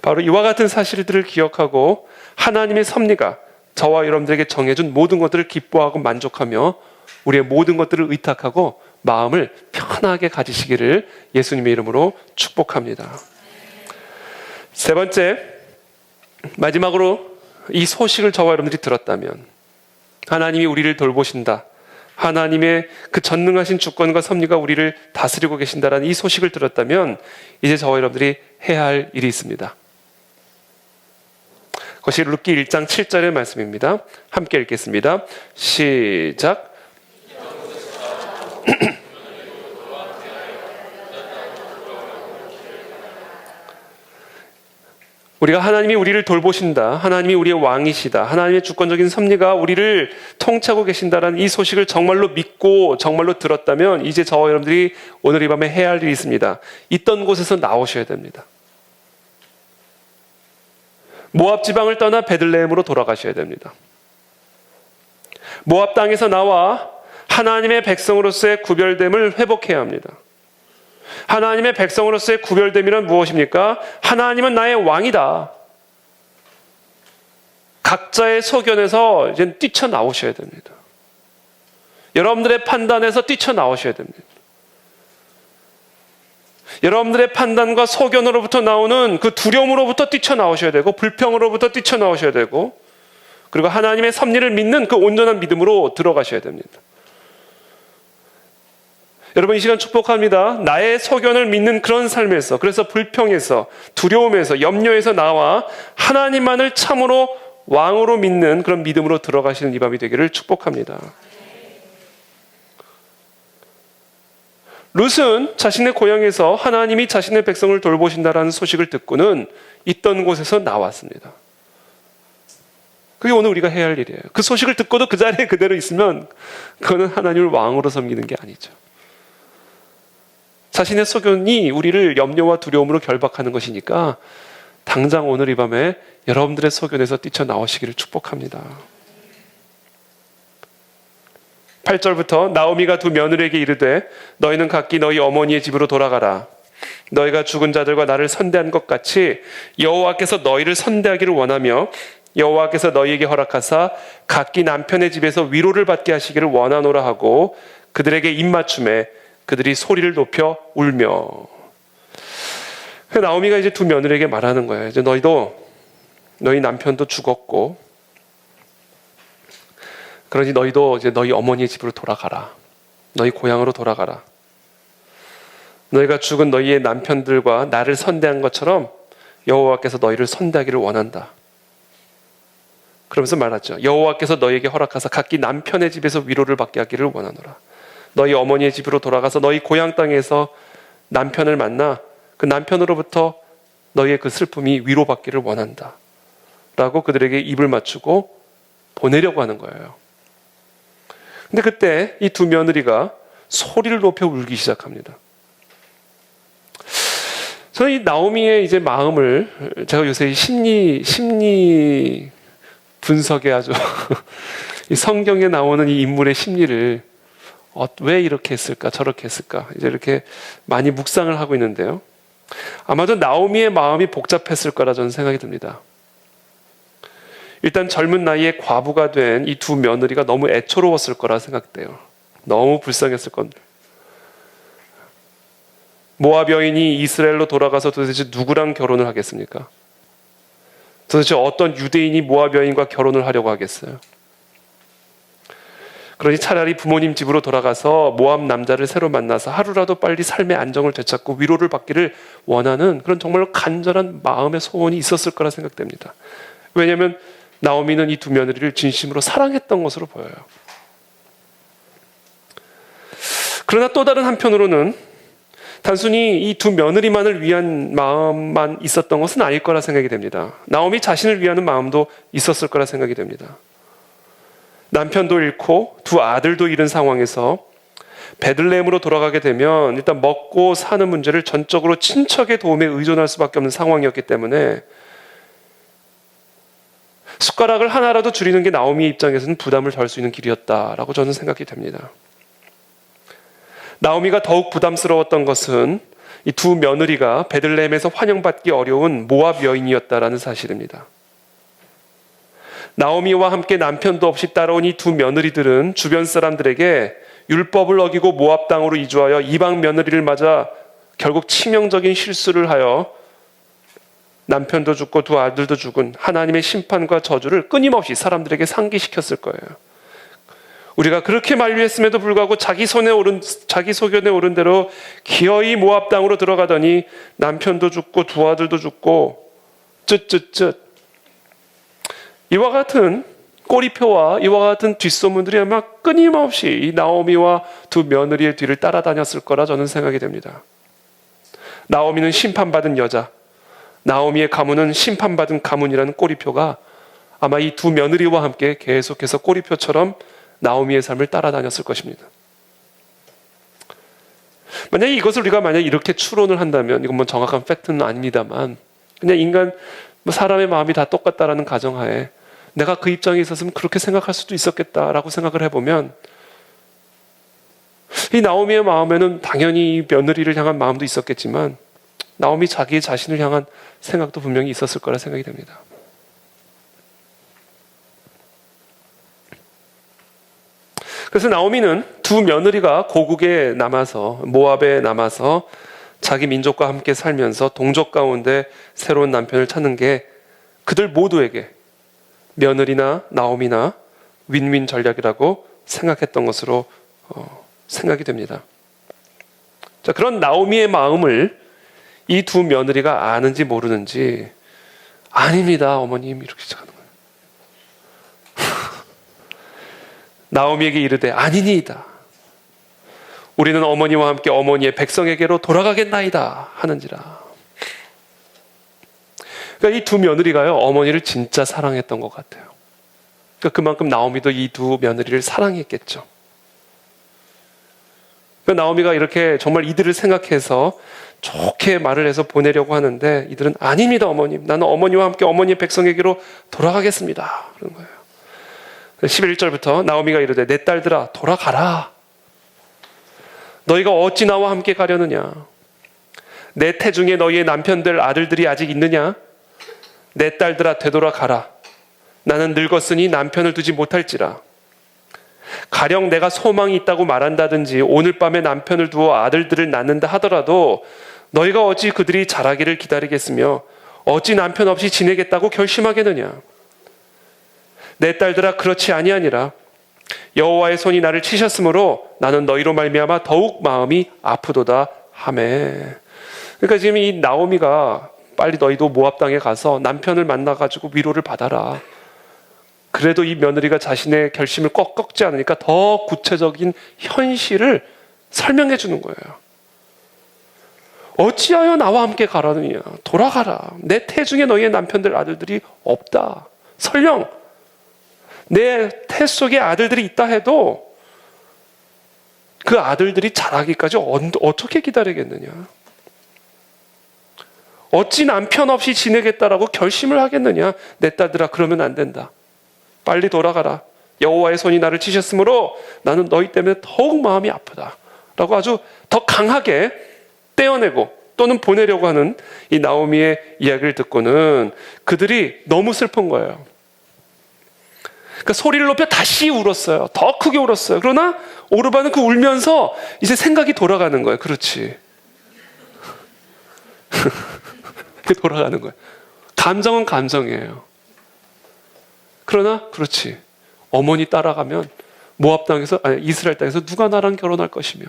바로 이와 같은 사실들을 기억하고 하나님의 섭리가 저와 여러분들에게 정해준 모든 것들을 기뻐하고 만족하며 우리의 모든 것들을 의탁하고 마음을 편하게 가지시기를 예수님의 이름으로 축복합니다. 세 번째, 마지막으로 이 소식을 저와 여러분들이 들었다면, 하나님이 우리를 돌보신다, 하나님의 그 전능하신 주권과 섭리가 우리를 다스리고 계신다라는 이 소식을 들었다면 이제 저와 여러분들이 해야 할 일이 있습니다. 그것이 룻기 1장 7절의 말씀입니다. 함께 읽겠습니다. 시작. 우리가 하나님이 우리를 돌보신다, 하나님이 우리의 왕이시다, 하나님의 주권적인 섭리가 우리를 통치하고 계신다라는 이 소식을 정말로 믿고 정말로 들었다면 이제 저와 여러분들이 오늘 이 밤에 해야 할 일이 있습니다. 있던 곳에서 나오셔야 됩니다. 모압 지방을 떠나 베들레헴으로 돌아가셔야 됩니다. 모압 땅에서 나와 하나님의 백성으로서의 구별됨을 회복해야 합니다. 하나님의 백성으로서의 구별됨이란 무엇입니까? 하나님은 나의 왕이다. 각자의 소견에서 이제 뛰쳐나오셔야 됩니다. 여러분들의 판단에서 뛰쳐나오셔야 됩니다. 여러분들의 판단과 소견으로부터 나오는 그 두려움으로부터 뛰쳐나오셔야 되고, 불평으로부터 뛰쳐나오셔야 되고, 그리고 하나님의 섭리를 믿는 그 온전한 믿음으로 들어가셔야 됩니다. 여러분, 이 시간 축복합니다. 나의 소견을 믿는 그런 삶에서, 그래서 불평에서, 두려움에서, 염려에서 나와 하나님만을 참으로 왕으로 믿는 그런 믿음으로 들어가시는 이 밤이 되기를 축복합니다. 룻은 자신의 고향에서 하나님이 자신의 백성을 돌보신다라는 소식을 듣고는 있던 곳에서 나왔습니다. 그게 오늘 우리가 해야 할 일이에요. 그 소식을 듣고도 그 자리에 그대로 있으면 그거는 하나님을 왕으로 섬기는 게 아니죠. 자신의 소견이 우리를 염려와 두려움으로 결박하는 것이니까 당장 오늘 이 밤에 여러분들의 소견에서 뛰쳐나오시기를 축복합니다. 8절부터 나오미가 두 며느리에게 이르되 너희는 각기 너희 어머니의 집으로 돌아가라. 너희가 죽은 자들과 나를 선대한 것 같이 여호와께서 너희를 선대하기를 원하며 여호와께서 너희에게 허락하사 각기 남편의 집에서 위로를 받게 하시기를 원하노라 하고 그들에게 입맞춤에 그들이 소리를 높여 울며. 나오미가 이제 두 며느리에게 말하는 거예요. 이제 너희 남편도 죽었고 그러니 너희도 이제 너희 어머니의 집으로 돌아가라. 너희 고향으로 돌아가라. 너희가 죽은 너희의 남편들과 나를 선대한 것처럼 여호와께서 너희를 선대하기를 원한다. 그러면서 말하죠. 여호와께서 너희에게 허락하사 각기 남편의 집에서 위로를 받게 하기를 원하노라. 너희 어머니의 집으로 돌아가서 너희 고향 땅에서 남편을 만나 그 남편으로부터 너희의 그 슬픔이 위로받기를 원한다. 라고 그들에게 입을 맞추고 보내려고 하는 거예요. 근데 그때 이 두 며느리가 소리를 높여 울기 시작합니다. 저는 이 나오미의 이제 마음을 제가 요새 심리 분석에 아주 이 성경에 나오는 이 인물의 심리를 왜 이렇게 했을까 저렇게 했을까 이제 이렇게 많이 묵상을 하고 있는데요. 아마도 나오미의 마음이 복잡했을 거라 저는 생각이 듭니다. 일단 젊은 나이에 과부가 된 이 두 며느리가 너무 애처로웠을 거라 생각돼요. 너무 불쌍했을 건데. 모압 여인이 이스라엘로 돌아가서 도대체 누구랑 결혼을 하겠습니까? 도대체 어떤 유대인이 모압 여인과 결혼을 하려고 하겠어요? 그러니 차라리 부모님 집으로 돌아가서 모압 남자를 새로 만나서 하루라도 빨리 삶의 안정을 되찾고 위로를 받기를 원하는 그런 정말로 간절한 마음의 소원이 있었을 거라 생각됩니다. 왜냐하면 나오미는 이 두 며느리를 진심으로 사랑했던 것으로 보여요. 그러나 또 다른 한편으로는 단순히 이 두 며느리만을 위한 마음만 있었던 것은 아닐 거라 생각이 됩니다. 나오미 자신을 위하는 마음도 있었을 거라 생각이 됩니다. 남편도 잃고 두 아들도 잃은 상황에서 베들레헴으로 돌아가게 되면 일단 먹고 사는 문제를 전적으로 친척의 도움에 의존할 수밖에 없는 상황이었기 때문에 숟가락을 하나라도 줄이는 게 나오미의 입장에서는 부담을 덜 수 있는 길이었다라고 저는 생각이 됩니다. 나오미가 더욱 부담스러웠던 것은 이 두 며느리가 베들레헴에서 환영받기 어려운 모압 여인이었다라는 사실입니다. 나오미와 함께 남편도 없이 따라온 이 두 며느리들은 주변 사람들에게 율법을 어기고 모압 땅으로 이주하여 이방 며느리를 맞아 결국 치명적인 실수를 하여 남편도 죽고 두 아들도 죽은 하나님의 심판과 저주를 끊임없이 사람들에게 상기시켰을 거예요. 우리가 그렇게 만류했음에도 불구하고 자기 소견에 오른 대로 기어이 모압 땅으로 들어가더니 남편도 죽고 두 아들도 죽고 쯧쯧쯧. 이와 같은 꼬리표와 이와 같은 뒷소문들이 아마 끊임없이 이 나오미와 두 며느리의 뒤를 따라다녔을 거라 저는 생각이 됩니다. 나오미는 심판받은 여자, 나오미의 가문은 심판받은 가문이라는 꼬리표가 아마 이 두 며느리와 함께 계속해서 꼬리표처럼 나오미의 삶을 따라다녔을 것입니다. 만약에 이것을 우리가 이렇게 추론을 한다면, 이건 정확한 팩트는 아닙니다만, 그냥 인간, 사람의 마음이 다 똑같다라는 가정하에 내가 그 입장에 있었으면 그렇게 생각할 수도 있었겠다라고 생각을 해보면, 이 나오미의 마음에는 당연히 이 며느리를 향한 마음도 있었겠지만 나오미 자기 자신을 향한 생각도 분명히 있었을 거라 생각이 됩니다. 그래서 나오미는 두 며느리가 고국에 남아서, 모압에 남아서 자기 민족과 함께 살면서 동족 가운데 새로운 남편을 찾는 게 그들 모두에게, 며느리나 나오미나 윈윈 전략이라고 생각했던 것으로 생각이 됩니다. 자, 그런 나오미의 마음을 이 두 며느리가 아는지 모르는지, 아닙니다 어머님, 이렇게 시작하는 거예요. 나오미에게 이르되 아니니이다, 우리는 어머니와 함께 어머니의 백성에게로 돌아가겠나이다 하는지라. 그러니까 이 두 며느리가요, 어머니를 진짜 사랑했던 것 같아요. 그러니까 그만큼 나오미도 이 두 며느리를 사랑했겠죠. 그러니까 나오미가 이렇게 정말 이들을 생각해서 좋게 말을 해서 보내려고 하는데, 이들은 아닙니다 어머님, 나는 어머니와 함께 어머니의 백성에게로 돌아가겠습니다 그런 거예요. 11절부터 나오미가 이르되 내 딸들아 돌아가라, 너희가 어찌 나와 함께 가려느냐, 내 태중에 너희의 남편들 아들들이 아직 있느냐, 내 딸들아 되돌아가라, 나는 늙었으니 남편을 두지 못할지라. 가령 내가 소망이 있다고 말한다든지 오늘 밤에 남편을 두어 아들들을 낳는다 하더라도 너희가 어찌 그들이 자라기를 기다리겠으며 어찌 남편 없이 지내겠다고 결심하겠느냐. 내 딸들아 그렇지 아니하니라. 여호와의 손이 나를 치셨으므로 나는 너희로 말미암아 더욱 마음이 아프도다 하매. 그러니까 지금 이 나오미가 빨리 너희도 모압 땅에 가서 남편을 만나가지고 위로를 받아라. 그래도 이 며느리가 자신의 결심을 꺾지 않으니까 더 구체적인 현실을 설명해 주는 거예요. 어찌하여 나와 함께 가라느냐, 돌아가라. 내 태중에 너희의 남편들 아들들이 없다. 설령 내 태 속에 아들들이 있다 해도 그 아들들이 자라기까지 어떻게 기다리겠느냐. 어찌 남편 없이 지내겠다라고 결심을 하겠느냐. 내 딸들아 그러면 안 된다. 빨리 돌아가라. 여호와의 손이 나를 치셨으므로 나는 너희 때문에 더욱 마음이 아프다 라고 아주 더 강하게 떼어내고 또는 보내려고 하는 이 나오미의 이야기를 듣고는 그들이 너무 슬픈 거예요. 그러니까 소리를 높여 다시 울었어요. 더 크게 울었어요. 그러나 오르바는 그 울면서 이제 생각이 돌아가는 거예요. 그렇지. 돌아가는 거예요. 감정은 감정이에요. 그러나 그렇지, 어머니 따라가면 모압 땅에서, 아니 이스라엘 땅에서 누가 나랑 결혼할 것이며,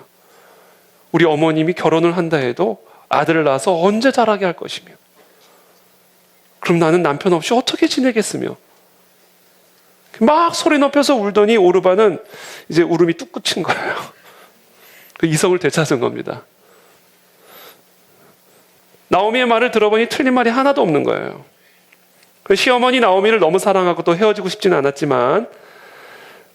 우리 어머님이 결혼을 한다 해도 아들을 낳아서 언제 자라게 할 것이며, 그럼 나는 남편 없이 어떻게 지내겠으며, 막 소리 높여서 울더니 오르바는 이제 울음이 뚝 그친 거예요. 그 이성을 되찾은 겁니다. 나오미의 말을 들어보니 틀린 말이 하나도 없는 거예요. 시어머니 나오미를 너무 사랑하고 또 헤어지고 싶지는 않았지만,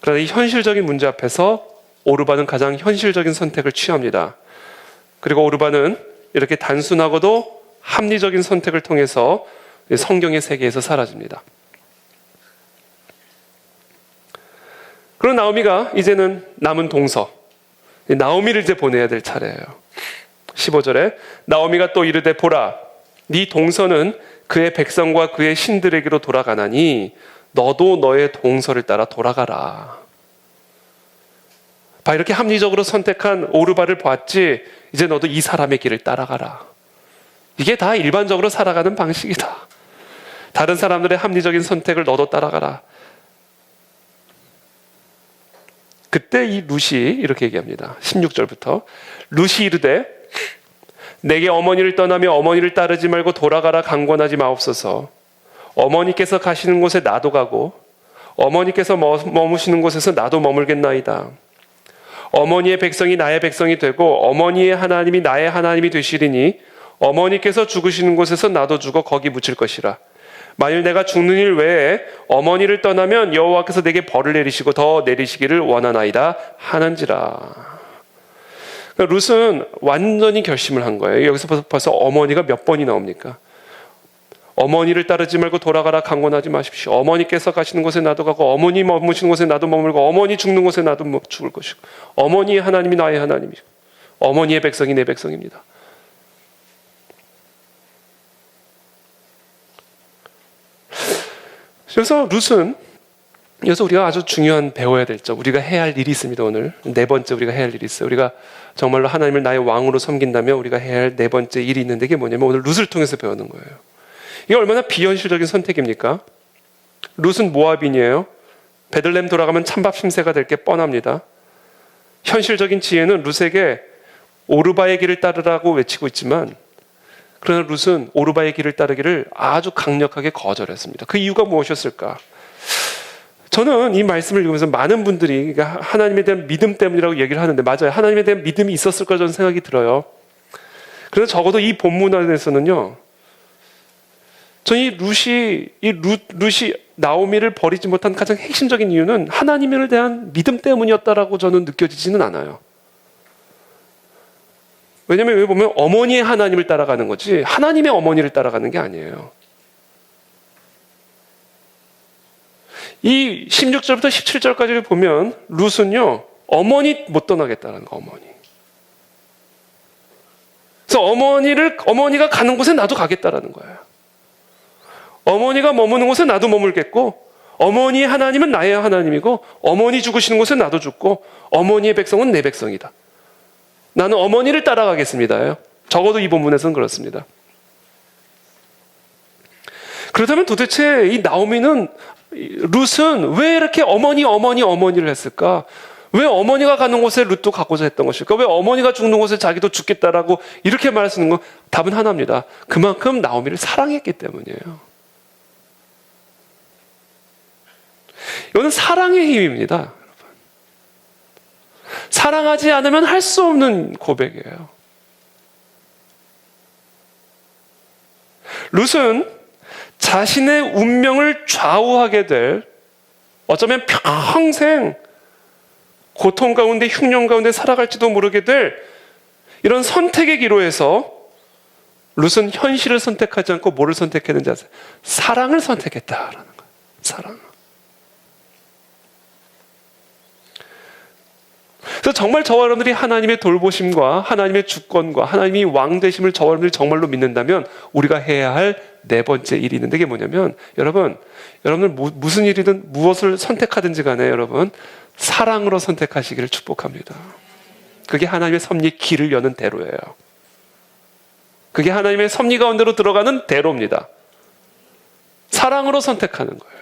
그러나 이 현실적인 문제 앞에서 오르바는 가장 현실적인 선택을 취합니다. 그리고 오르바는 이렇게 단순하고도 합리적인 선택을 통해서 성경의 세계에서 사라집니다. 그런 나오미가 이제는 남은 동서, 나오미를 이제 보내야 될 차례예요. 15절에 나오미가 또 이르되 보라, 네 동서는 그의 백성과 그의 신들에게로 돌아가나니 너도 너의 동서를 따라 돌아가라. 봐, 이렇게 합리적으로 선택한 오르바를 봤지, 이제 너도 이 사람의 길을 따라가라. 이게 다 일반적으로 살아가는 방식이다. 다른 사람들의 합리적인 선택을 너도 따라가라. 그때 이 룻이 이렇게 얘기합니다. 16절부터 룻이 이르되 내게 어머니를 떠나며 어머니를 따르지 말고 돌아가라 강권하지 마옵소서. 어머니께서 가시는 곳에 나도 가고 어머니께서 머무시는 곳에서 나도 머물겠나이다. 어머니의 백성이 나의 백성이 되고 어머니의 하나님이 나의 하나님이 되시리니 어머니께서 죽으시는 곳에서 나도 죽어 거기 묻힐 것이라. 만일 내가 죽는 일 외에 어머니를 떠나면 여호와께서 내게 벌을 내리시고 더 내리시기를 원하나이다 하는지라. 그러니까 룻은 완전히 결심을 한 거예요. 여기서 벌써 어머니가 몇 번이 나옵니까? 어머니를 따르지 말고 돌아가라 강권하지 마십시오. 어머니께서 가시는 곳에 나도 가고 어머니 머무시는 곳에 나도 머물고 어머니 죽는 곳에 나도 죽을 것이고 어머니의 하나님이 나의 하나님이고 어머니의 백성이 내 백성입니다. 그래서 룻은 여기서 우리가 아주 중요한 배워야 될 점, 우리가 해야 할 일이 있습니다. 오늘 네 번째 우리가 해야 할 일이 있어요. 우리가 정말로 하나님을 나의 왕으로 섬긴다면 우리가 해야 할 네 번째 일이 있는데 이게 뭐냐면 오늘 룻을 통해서 배우는 거예요. 이게 얼마나 비현실적인 선택입니까? 룻은 모압인이에요. 베들레헴 돌아가면 찬밥 심새가 될 게 뻔합니다. 현실적인 지혜는 룻에게 오르바의 길을 따르라고 외치고 있지만 그러나 룻은 오르바의 길을 따르기를 아주 강력하게 거절했습니다. 그 이유가 무엇이었을까? 저는 이 말씀을 읽으면서 많은 분들이 하나님에 대한 믿음 때문이라고 얘기를 하는데 맞아요. 하나님에 대한 믿음이 있었을 거라 저는 생각이 들어요. 그래서 적어도 이 본문 안에서는요. 저는 이 룻이 나오미를 버리지 못한 가장 핵심적인 이유는 하나님에 대한 믿음 때문이었다라고 저는 느껴지지는 않아요. 왜냐하면 여기 보면 어머니의 하나님을 따라가는 거지 하나님의 어머니를 따라가는 게 아니에요. 이 16절부터 17절까지를 보면 룻은요 어머니 못 떠나겠다는 거 어머니. 그래서 어머니가 가는 곳에 나도 가겠다라는 거예요. 어머니가 머무는 곳에 나도 머물겠고 어머니의 하나님은 나의 하나님이고 어머니 죽으시는 곳에 나도 죽고 어머니의 백성은 내 백성이다. 나는 어머니를 따라가겠습니다. 적어도 이 본문에서는 그렇습니다. 그렇다면 도대체 이 나오미는 룻은 왜 이렇게 어머니를 했을까? 왜 어머니가 가는 곳에 룻도 가고자 했던 것일까? 왜 어머니가 죽는 곳에 자기도 죽겠다라고 이렇게 말할 수 있는 건 답은 하나입니다. 그만큼 나오미를 사랑했기 때문이에요. 이거는 사랑의 힘입니다. 여러분. 사랑하지 않으면 할 수 없는 고백이에요. 룻은 자신의 운명을 좌우하게 될 어쩌면 평생 고통 가운데 흉년 가운데 살아갈지도 모르게 될 이런 선택의 기로에서 룻은 현실을 선택하지 않고 뭐를 선택했는지 아세요? 사랑을 선택했다라는 거예요. 사랑. 그래서 정말 저와 여러분들이 하나님의 돌보심과 하나님의 주권과 하나님이 왕 되심을 저와 여러분들이 정말로 믿는다면 우리가 해야 할 네 번째 일이 있는데 이게 뭐냐면 여러분들 무슨 일이든 무엇을 선택하든지 간에 여러분 사랑으로 선택하시기를 축복합니다. 그게 하나님의 섭리 길을 여는 대로예요. 그게 하나님의 섭리 가운데로 들어가는 대로입니다. 사랑으로 선택하는 거예요.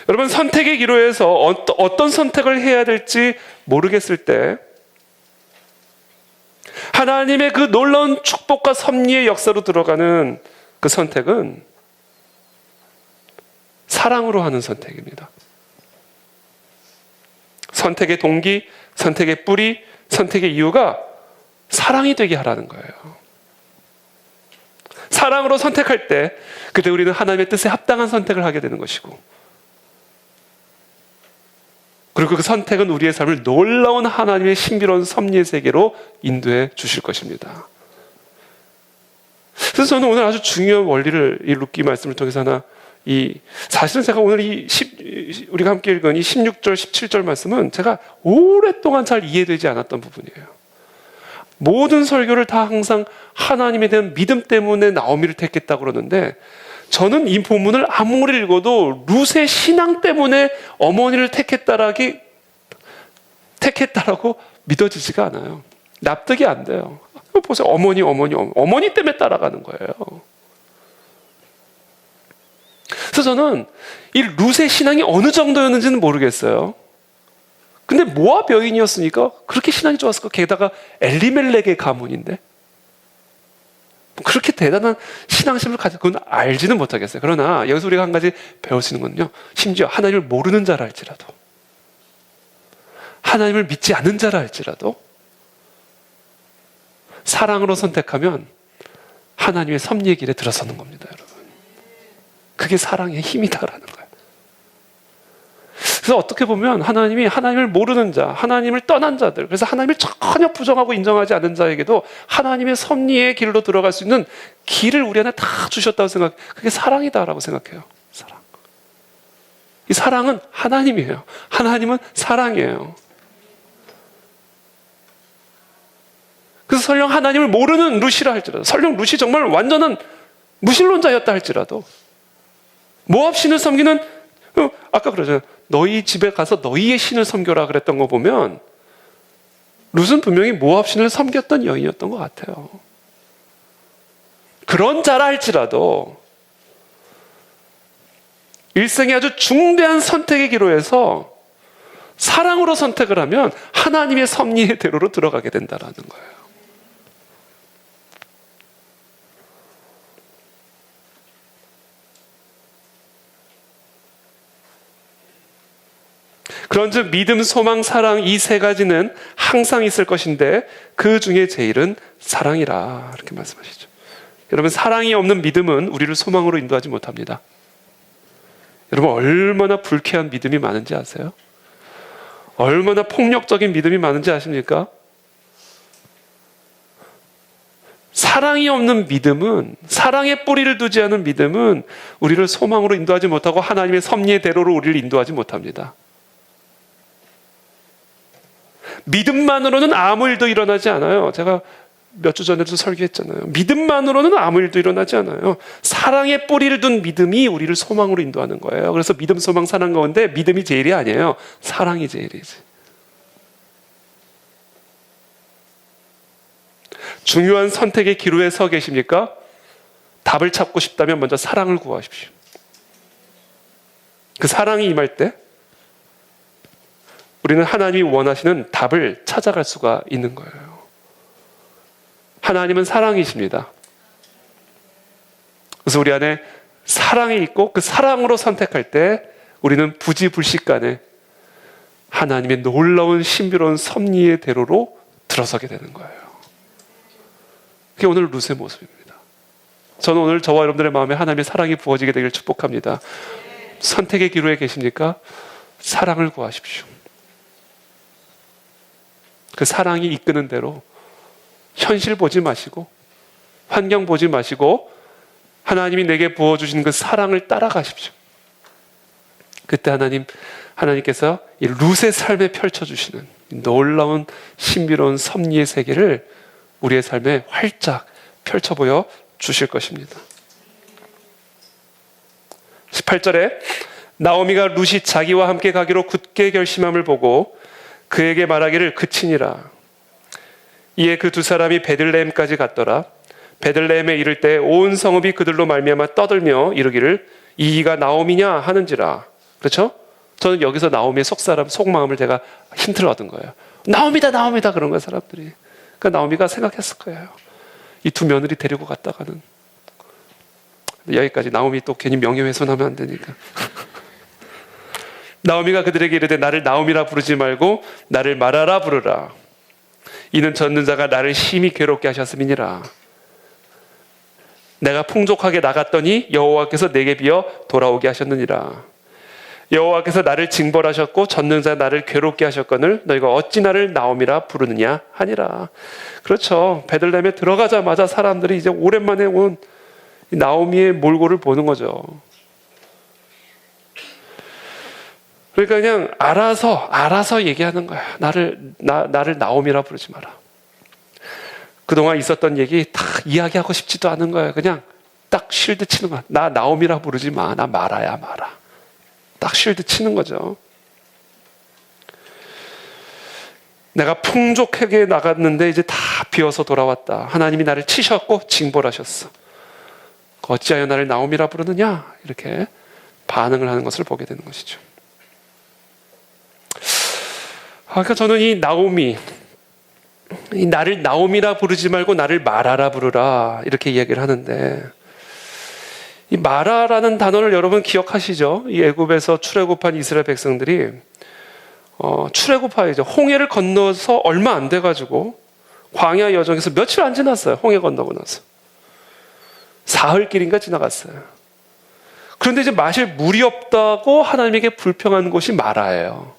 여러분 선택의 기로에서 어떤 선택을 해야 될지 모르겠을 때 하나님의 그 놀라운 축복과 섭리의 역사로 들어가는 그 선택은 사랑으로 하는 선택입니다. 선택의 동기, 선택의 뿌리, 선택의 이유가 사랑이 되게 하라는 거예요. 사랑으로 선택할 때 그때 우리는 하나님의 뜻에 합당한 선택을 하게 되는 것이고 그리고 그 선택은 우리의 삶을 놀라운 하나님의 신비로운 섭리의 세계로 인도해 주실 것입니다. 그래서 저는 오늘 아주 중요한 원리를 이 룻기 말씀을 통해서 사실은 제가 오늘 우리가 함께 읽은 이 16절, 17절 말씀은 제가 오랫동안 잘 이해되지 않았던 부분이에요. 모든 설교를 다 항상 하나님에 대한 믿음 때문에 나오미를 택했다고 그러는데 저는 이 본문을 아무리 읽어도 룻의 신앙 때문에 어머니를 택했다라고 믿어지지가 않아요. 납득이 안 돼요. 보세요. 어머니 때문에 따라가는 거예요. 그래서 저는 이 룻의 신앙이 어느 정도였는지는 모르겠어요. 근데 모압 여인이었으니까 그렇게 신앙이 좋았을까? 게다가 엘리멜렉의 가문인데 그렇게 대단한 신앙심을 가지고 그건 알지는 못하겠어요. 그러나 여기서 우리가 한 가지 배울 수 있는 건요. 심지어 하나님을 모르는 자라 할지라도 하나님을 믿지 않는 자라 할지라도 사랑으로 선택하면 하나님의 섭리의 길에 들어서는 겁니다, 여러분. 그게 사랑의 힘이다라는 거예요. 그래서 어떻게 보면 하나님이 하나님을 모르는 자, 하나님을 떠난 자들, 그래서 하나님을 전혀 부정하고 인정하지 않은 자에게도 하나님의 섭리의 길로 들어갈 수 있는 길을 우리 안에 다 주셨다고 생각해요. 그게 사랑이다라고 생각해요. 사랑. 이 사랑은 하나님이에요. 하나님은 사랑이에요. 그래서 설령 하나님을 모르는 루시라 할지라도, 설령 루시 정말 완전한 무신론자였다 할지라도, 모압 신을 섬기는, 아까 그러잖아요. 너희 집에 가서 너희의 신을 섬겨라 그랬던 거 보면 룻은 분명히 모압 신을 섬겼던 여인이었던 것 같아요. 그런 자라 할지라도 일생의 아주 중대한 선택의 기로에서 사랑으로 선택을 하면 하나님의 섭리의 대로로 들어가게 된다는 거예요. 그런즉 믿음, 소망, 사랑 이 세 가지는 항상 있을 것인데 그 중에 제일은 사랑이라 이렇게 말씀하시죠. 여러분, 사랑이 없는 믿음은 우리를 소망으로 인도하지 못합니다. 여러분, 얼마나 불쾌한 믿음이 많은지 아세요? 얼마나 폭력적인 믿음이 많은지 아십니까? 사랑이 없는 믿음은, 사랑의 뿌리를 두지 않은 믿음은 우리를 소망으로 인도하지 못하고 하나님의 섭리의 대로로 우리를 인도하지 못합니다. 믿음만으로는 아무 일도 일어나지 않아요. 제가 몇 주 전에도 설교했잖아요. 믿음만으로는 아무 일도 일어나지 않아요. 사랑의 뿌리를 둔 믿음이 우리를 소망으로 인도하는 거예요. 그래서 믿음, 소망, 사랑 가운데 믿음이 제일이 아니에요. 사랑이 제일이지. 중요한 선택의 기로에 서 계십니까? 답을 찾고 싶다면 먼저 사랑을 구하십시오. 그 사랑이 임할 때 우리는 하나님이 원하시는 답을 찾아갈 수가 있는 거예요. 하나님은 사랑이십니다. 그래서 우리 안에 사랑이 있고 그 사랑으로 선택할 때 우리는 부지불식간에 하나님의 놀라운 신비로운 섭리의 대로로 들어서게 되는 거예요. 그게 오늘 룻의 모습입니다. 저는 오늘 저와 여러분들의 마음에 하나님의 사랑이 부어지게 되길 축복합니다. 선택의 기로에 계십니까? 사랑을 구하십시오. 그 사랑이 이끄는 대로 현실 보지 마시고 환경 보지 마시고 하나님이 내게 부어주신 그 사랑을 따라가십시오. 그때 하나님께서 이 룻의 삶에 펼쳐주시는 놀라운 신비로운 섭리의 세계를 우리의 삶에 활짝 펼쳐 보여 주실 것입니다. 18절에 나오미가 룻이 자기와 함께 가기로 굳게 결심함을 보고 그에게 말하기를 그치니라. 이에 그 두 사람이 베들레헴까지 갔더라. 베들레헴에 이를 때 온 성읍이 그들로 말미암아 떠들며 이르기를 이가 나오미냐 하는지라. 그렇죠? 저는 여기서 나오미의 속마음을 제가 힌트를 얻은 거예요. 나오미다 그런 거예요, 사람들이. 그러니까 나오미가 생각했을 거예요. 이 두 며느리 데리고 갔다가는. 여기까지. 나오미 또 괜히 명예훼손하면 안 되니까. 나오미가 그들에게 이르되 나를 나오미라 부르지 말고 나를 마라라 부르라. 이는 젖는 자가 나를 심히 괴롭게 하셨음이니라. 내가 풍족하게 나갔더니 여호와께서 내게 비어 돌아오게 하셨느니라. 여호와께서 나를 징벌하셨고 젖는 자 나를 괴롭게 하셨거늘 너희가 어찌 나를 나오미라 부르느냐 하니라. 그렇죠. 베들레헴에 들어가자마자 사람들이 이제 오랜만에 온 나오미의 몰골을 보는 거죠. 그러니까 그냥 알아서 얘기하는 거야. 나를 나오미라 부르지 마라. 그동안 있었던 얘기 다 이야기하고 싶지도 않은 거야. 그냥 딱 쉴드 치는 거야. 나 나오미라 부르지 마. 나 마라야 마라. 딱 쉴드 치는 거죠. 내가 풍족하게 나갔는데 이제 다 비어서 돌아왔다. 하나님이 나를 치셨고 징벌하셨어. 어찌하여 나를 나오미라 부르느냐? 이렇게 반응을 하는 것을 보게 되는 것이죠. 그러니까 저는 이 나오미, 나를 나오미라 부르지 말고 나를 마라라 부르라 이렇게 이야기를 하는데, 이 마라라는 단어를 여러분 기억하시죠? 이 애굽에서 출애굽한 이스라엘 백성들이 출애굽하이죠. 홍해를 건너서 얼마 안 돼가지고 광야 여정에서 며칠 안 지났어요. 홍해 건너고 나서. 사흘길인가 지나갔어요. 그런데 이제 마실 물이 없다고 하나님에게 불평한 곳이 마라예요.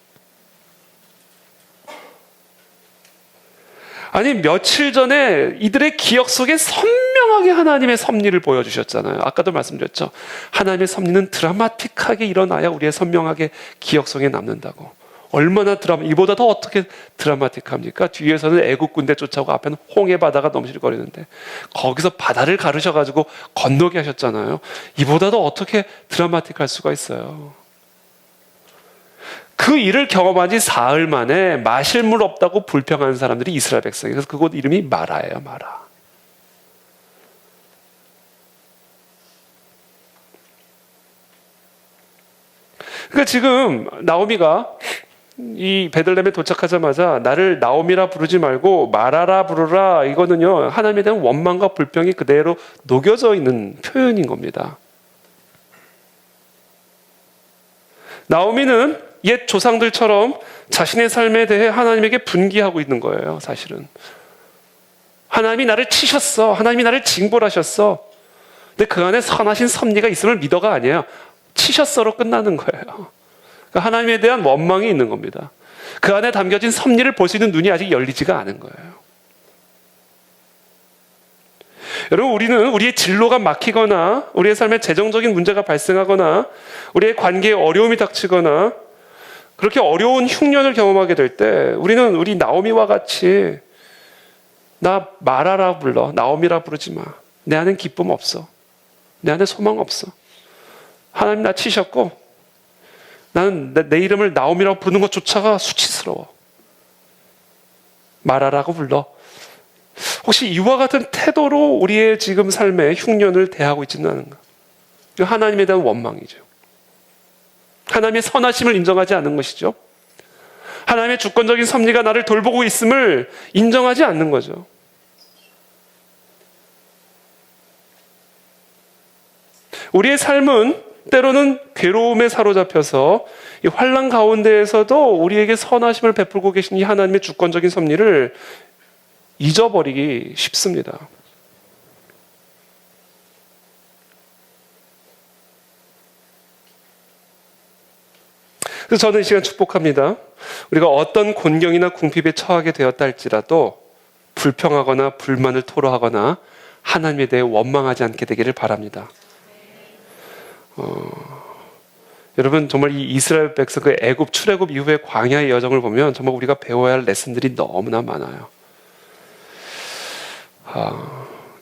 아니, 며칠 전에 이들의 기억 속에 선명하게 하나님의 섭리를 보여주셨잖아요. 아까도 말씀드렸죠. 하나님의 섭리는 드라마틱하게 일어나야 우리의 선명하게 기억 속에 남는다고. 얼마나 이보다 더 어떻게 드라마틱합니까? 뒤에서는 애국 군대 쫓아오고 앞에는 홍해 바다가 넘실거리는데 거기서 바다를 가르셔가지고 건너게 하셨잖아요. 이보다 더 어떻게 드라마틱할 수가 있어요? 그 일을 경험한 지 사흘 만에 마실 물 없다고 불평하는 사람들이 이스라엘 백성이에요. 그래서 그곳 이름이 마라예요. 마라. 그러니까 지금 나오미가 이 베들레헴에 도착하자마자 나를 나오미라 부르지 말고 마라라 부르라, 이거는요 하나님에 대한 원망과 불평이 그대로 녹여져 있는 표현인 겁니다. 나오미는 옛 조상들처럼 자신의 삶에 대해 하나님에게 분기하고 있는 거예요. 사실은 하나님이 나를 치셨어, 하나님이 나를 징벌하셨어, 근데 그 안에 선하신 섭리가 있음을 믿어가 아니에요. 치셨어로 끝나는 거예요. 하나님에 대한 원망이 있는 겁니다. 그 안에 담겨진 섭리를 볼 수 있는 눈이 아직 열리지가 않은 거예요. 여러분, 우리는 우리의 진로가 막히거나 우리의 삶에 재정적인 문제가 발생하거나 우리의 관계에 어려움이 닥치거나 그렇게 어려운 흉년을 경험하게 될 때 우리는 우리 나오미와 같이 나 마라라 불러, 나오미라 부르지 마. 내 안엔 기쁨 없어. 내 안에 소망 없어. 하나님 나 치셨고 나는 내 이름을 나오미라고 부르는 것조차가 수치스러워. 마라라고 불러. 혹시 이와 같은 태도로 우리의 지금 삶의 흉년을 대하고 있지는 않은가? 하나님에 대한 원망이죠. 하나님의 선하심을 인정하지 않는 것이죠. 하나님의 주권적인 섭리가 나를 돌보고 있음을 인정하지 않는 거죠. 우리의 삶은 때로는 괴로움에 사로잡혀서 이 환난 가운데에서도 우리에게 선하심을 베풀고 계신 이 하나님의 주권적인 섭리를 잊어버리기 쉽습니다. 그래서 저는 이 시간 축복합니다. 우리가 어떤 곤경이나 궁핍에 처하게 되었다 할지라도 불평하거나 불만을 토로하거나 하나님에 대해 원망하지 않게 되기를 바랍니다. 여러분, 정말 이 이스라엘 백성 그 애굽 출애굽 이후의 광야의 여정을 보면 정말 우리가 배워야 할 레슨들이 너무나 많아요.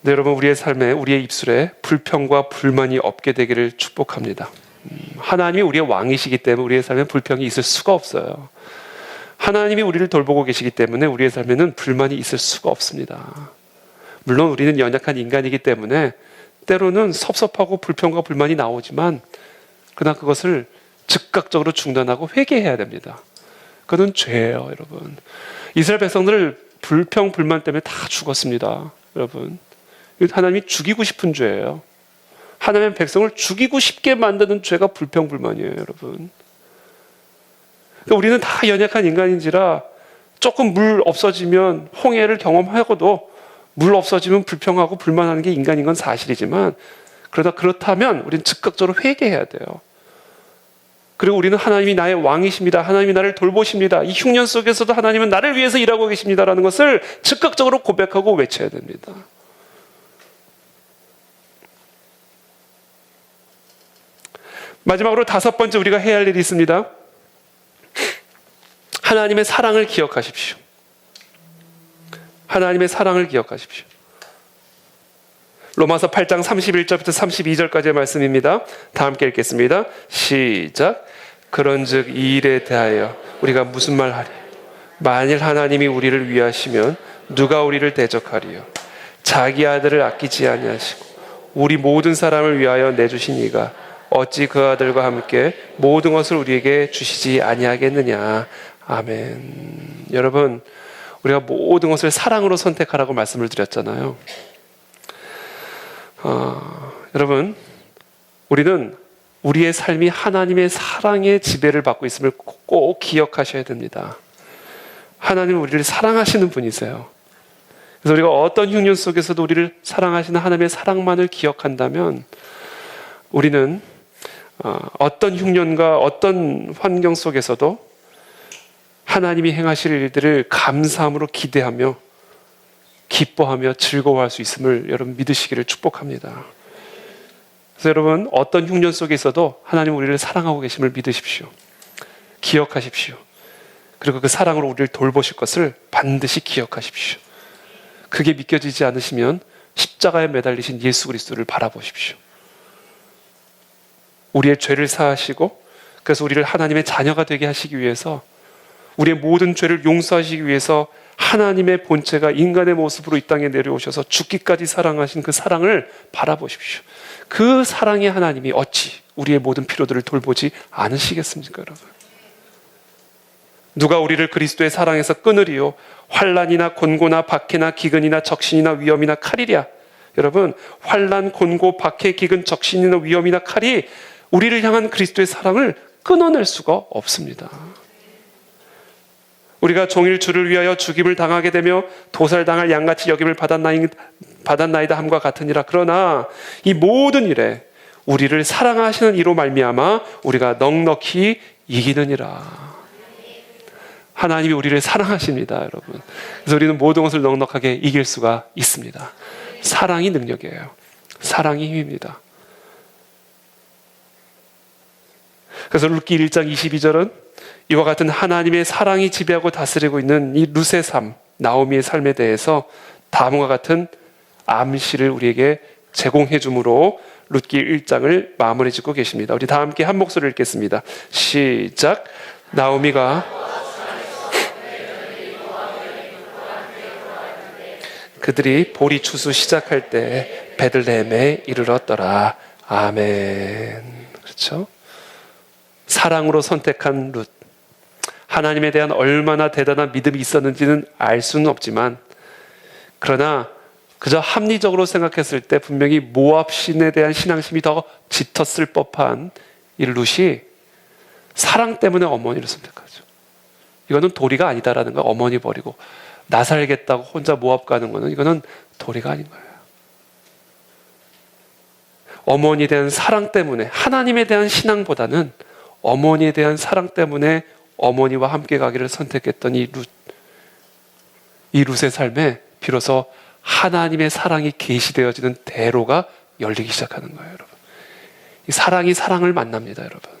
네, 여러분, 우리의 삶에, 우리의 입술에 불평과 불만이 없게 되기를 축복합니다. 하나님이 우리의 왕이시기 때문에 우리의 삶에 불평이 있을 수가 없어요. 하나님이 우리를 돌보고 계시기 때문에 우리의 삶에는 불만이 있을 수가 없습니다. 물론 우리는 연약한 인간이기 때문에 때로는 섭섭하고 불평과 불만이 나오지만 그러나 그것을 즉각적으로 중단하고 회개해야 됩니다. 그건 죄예요, 여러분. 이스라엘 백성들 불평, 불만 때문에 다 죽었습니다, 여러분. 하나님이 죽이고 싶은 죄예요. 하나님의 백성을 죽이고 싶게 만드는 죄가 불평, 불만이에요, 여러분. 그러니까 우리는 다 연약한 인간인지라 조금 물 없어지면 홍해를 경험하고도 물 없어지면 불평하고 불만하는 게 인간인 건 사실이지만 그렇다면 우리는 즉각적으로 회개해야 돼요. 그리고 우리는 하나님이 나의 왕이십니다. 하나님이 나를 돌보십니다. 이 흉년 속에서도 하나님은 나를 위해서 일하고 계십니다라는 것을 즉각적으로 고백하고 외쳐야 됩니다. 마지막으로 5번째 우리가 해야 할 일이 있습니다. 하나님의 사랑을 기억하십시오. 하나님의 사랑을 기억하십시오. 로마서 8장 31절부터 32절까지의 말씀입니다. 다 함께 읽겠습니다. 시작. 그런즉 이 일에 대하여 우리가 무슨 말 하리? 만일 하나님이 우리를 위하시면 누가 우리를 대적하리요? 자기 아들을 아끼지 아니하시고 우리 모든 사람을 위하여 내주신 이가 어찌 그 아들과 함께 모든 것을 우리에게 주시지 아니하겠느냐. 아멘. 여러분, 우리가 모든 것을 사랑으로 선택하라고 말씀을 드렸잖아요. 여러분, 우리는 우리의 삶이 하나님의 사랑의 지배를 받고 있음을 꼭 기억하셔야 됩니다. 하나님은 우리를 사랑하시는 분이세요. 그래서 우리가 어떤 흉년 속에서도 우리를 사랑하시는 하나님의 사랑만을 기억한다면 우리는 어떤 흉년과 어떤 환경 속에서도 하나님이 행하실 일들을 감사함으로 기대하며 기뻐하며 즐거워할 수 있음을 여러분 믿으시기를 축복합니다. 그래서 여러분 어떤 흉년 속에 있어도 하나님 우리를 사랑하고 계심을 믿으십시오. 기억하십시오. 그리고 그 사랑으로 우리를 돌보실 것을 반드시 기억하십시오. 그게 믿겨지지 않으시면 십자가에 매달리신 예수 그리스도를 바라보십시오. 우리의 죄를 사하시고 그래서 우리를 하나님의 자녀가 되게 하시기 위해서 우리의 모든 죄를 용서하시기 위해서 하나님의 본체가 인간의 모습으로 이 땅에 내려오셔서 죽기까지 사랑하신 그 사랑을 바라보십시오. 그 사랑의 하나님이 어찌 우리의 모든 필요들을 돌보지 않으시겠습니까, 여러분? 누가 우리를 그리스도의 사랑에서 끊으리요? 환난이나 곤고나 박해나 기근이나 적신이나 위험이나 칼이랴. 여러분, 환난, 곤고, 박해, 기근, 적신이나 위험이나 칼이 우리를 향한 그리스도의 사랑을 끊어낼 수가 없습니다. 우리가 종일 주를 위하여 죽임을 당하게 되며 도살당할 양같이 여김을 받았나이다 함과 같으니라. 그러나 이 모든 일에 우리를 사랑하시는 이로 말미암아 우리가 넉넉히 이기느니라. 하나님이 우리를 사랑하십니다, 여러분. 그래서 우리는 모든 것을 넉넉하게 이길 수가 있습니다. 사랑이 능력이에요. 사랑이 힘입니다. 그래서 룻기 1장 22절은 이와 같은 하나님의 사랑이 지배하고 다스리고 있는 이 룻의 삶, 나오미의 삶에 대해서 다음과 같은 암시를 우리에게 제공해 주므로 룻기 1장을 마무리 짓고 계십니다. 우리 다 함께 한 목소리를 읽겠습니다. 시작. 나오미가 그들이 보리 추수 시작할 때 베들레헴에 이르렀더라. 아멘. 그렇죠? 사랑으로 선택한 룻. 하나님에 대한 얼마나 대단한 믿음이 있었는지는 알 수는 없지만 그러나 그저 합리적으로 생각했을 때 분명히 모압 신에 대한 신앙심이 더 짙었을 법한 이 룻이 사랑 때문에 어머니를 선택하죠. 이거는 도리가 아니다라는 거. 어머니 버리고 나 살겠다고 혼자 모압 가는 거는 이거는 도리가 아닌 거예요. 어머니에 대한 사랑 때문에, 하나님에 대한 신앙보다는 어머니에 대한 사랑 때문에 어머니와 함께 가기를 선택했던 이 룻의 삶에 비로소 하나님의 사랑이 계시되어지는 대로가 열리기 시작하는 거예요, 여러분. 이 사랑이 사랑을 만납니다, 여러분.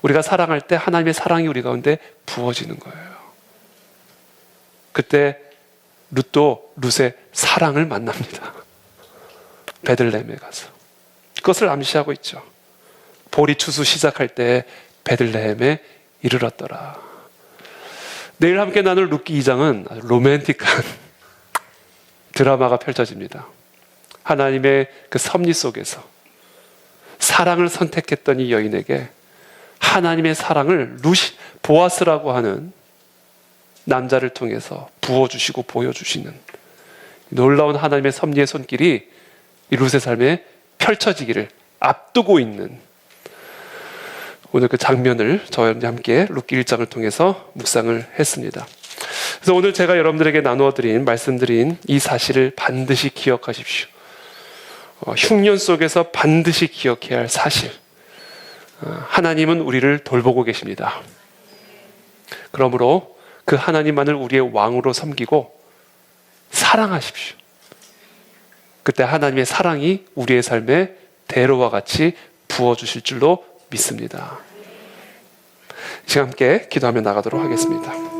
우리가 사랑할 때 하나님의 사랑이 우리 가운데 부어지는 거예요. 그때 룻도 룻의 사랑을 만납니다. 베들레헴에 가서. 그것을 암시하고 있죠. 보리 추수 시작할 때 베들레헴에 이르렀더라. 내일 함께 나눌 룻기 2장은 아주 로맨틱한 드라마가 펼쳐집니다. 하나님의 그 섭리 속에서 사랑을 선택했던 이 여인에게 하나님의 사랑을 보아스라고 하는 남자를 통해서 부어주시고 보여주시는 놀라운 하나님의 섭리의 손길이 이 룻의 삶에 펼쳐지기를 앞두고 있는 오늘 그 장면을 저와 여러분이 함께 룻기 1장을 통해서 묵상을 했습니다. 그래서 오늘 제가 여러분들에게 나누어드린 말씀드린 이 사실을 반드시 기억하십시오. 흉년 속에서 반드시 기억해야 할 사실. 하나님은 우리를 돌보고 계십니다. 그러므로 그 하나님만을 우리의 왕으로 섬기고 사랑하십시오. 그때 하나님의 사랑이 우리의 삶에 대로와 같이 부어주실 줄로 믿습니다. 이 시간 함께 기도하며 나가도록 하겠습니다.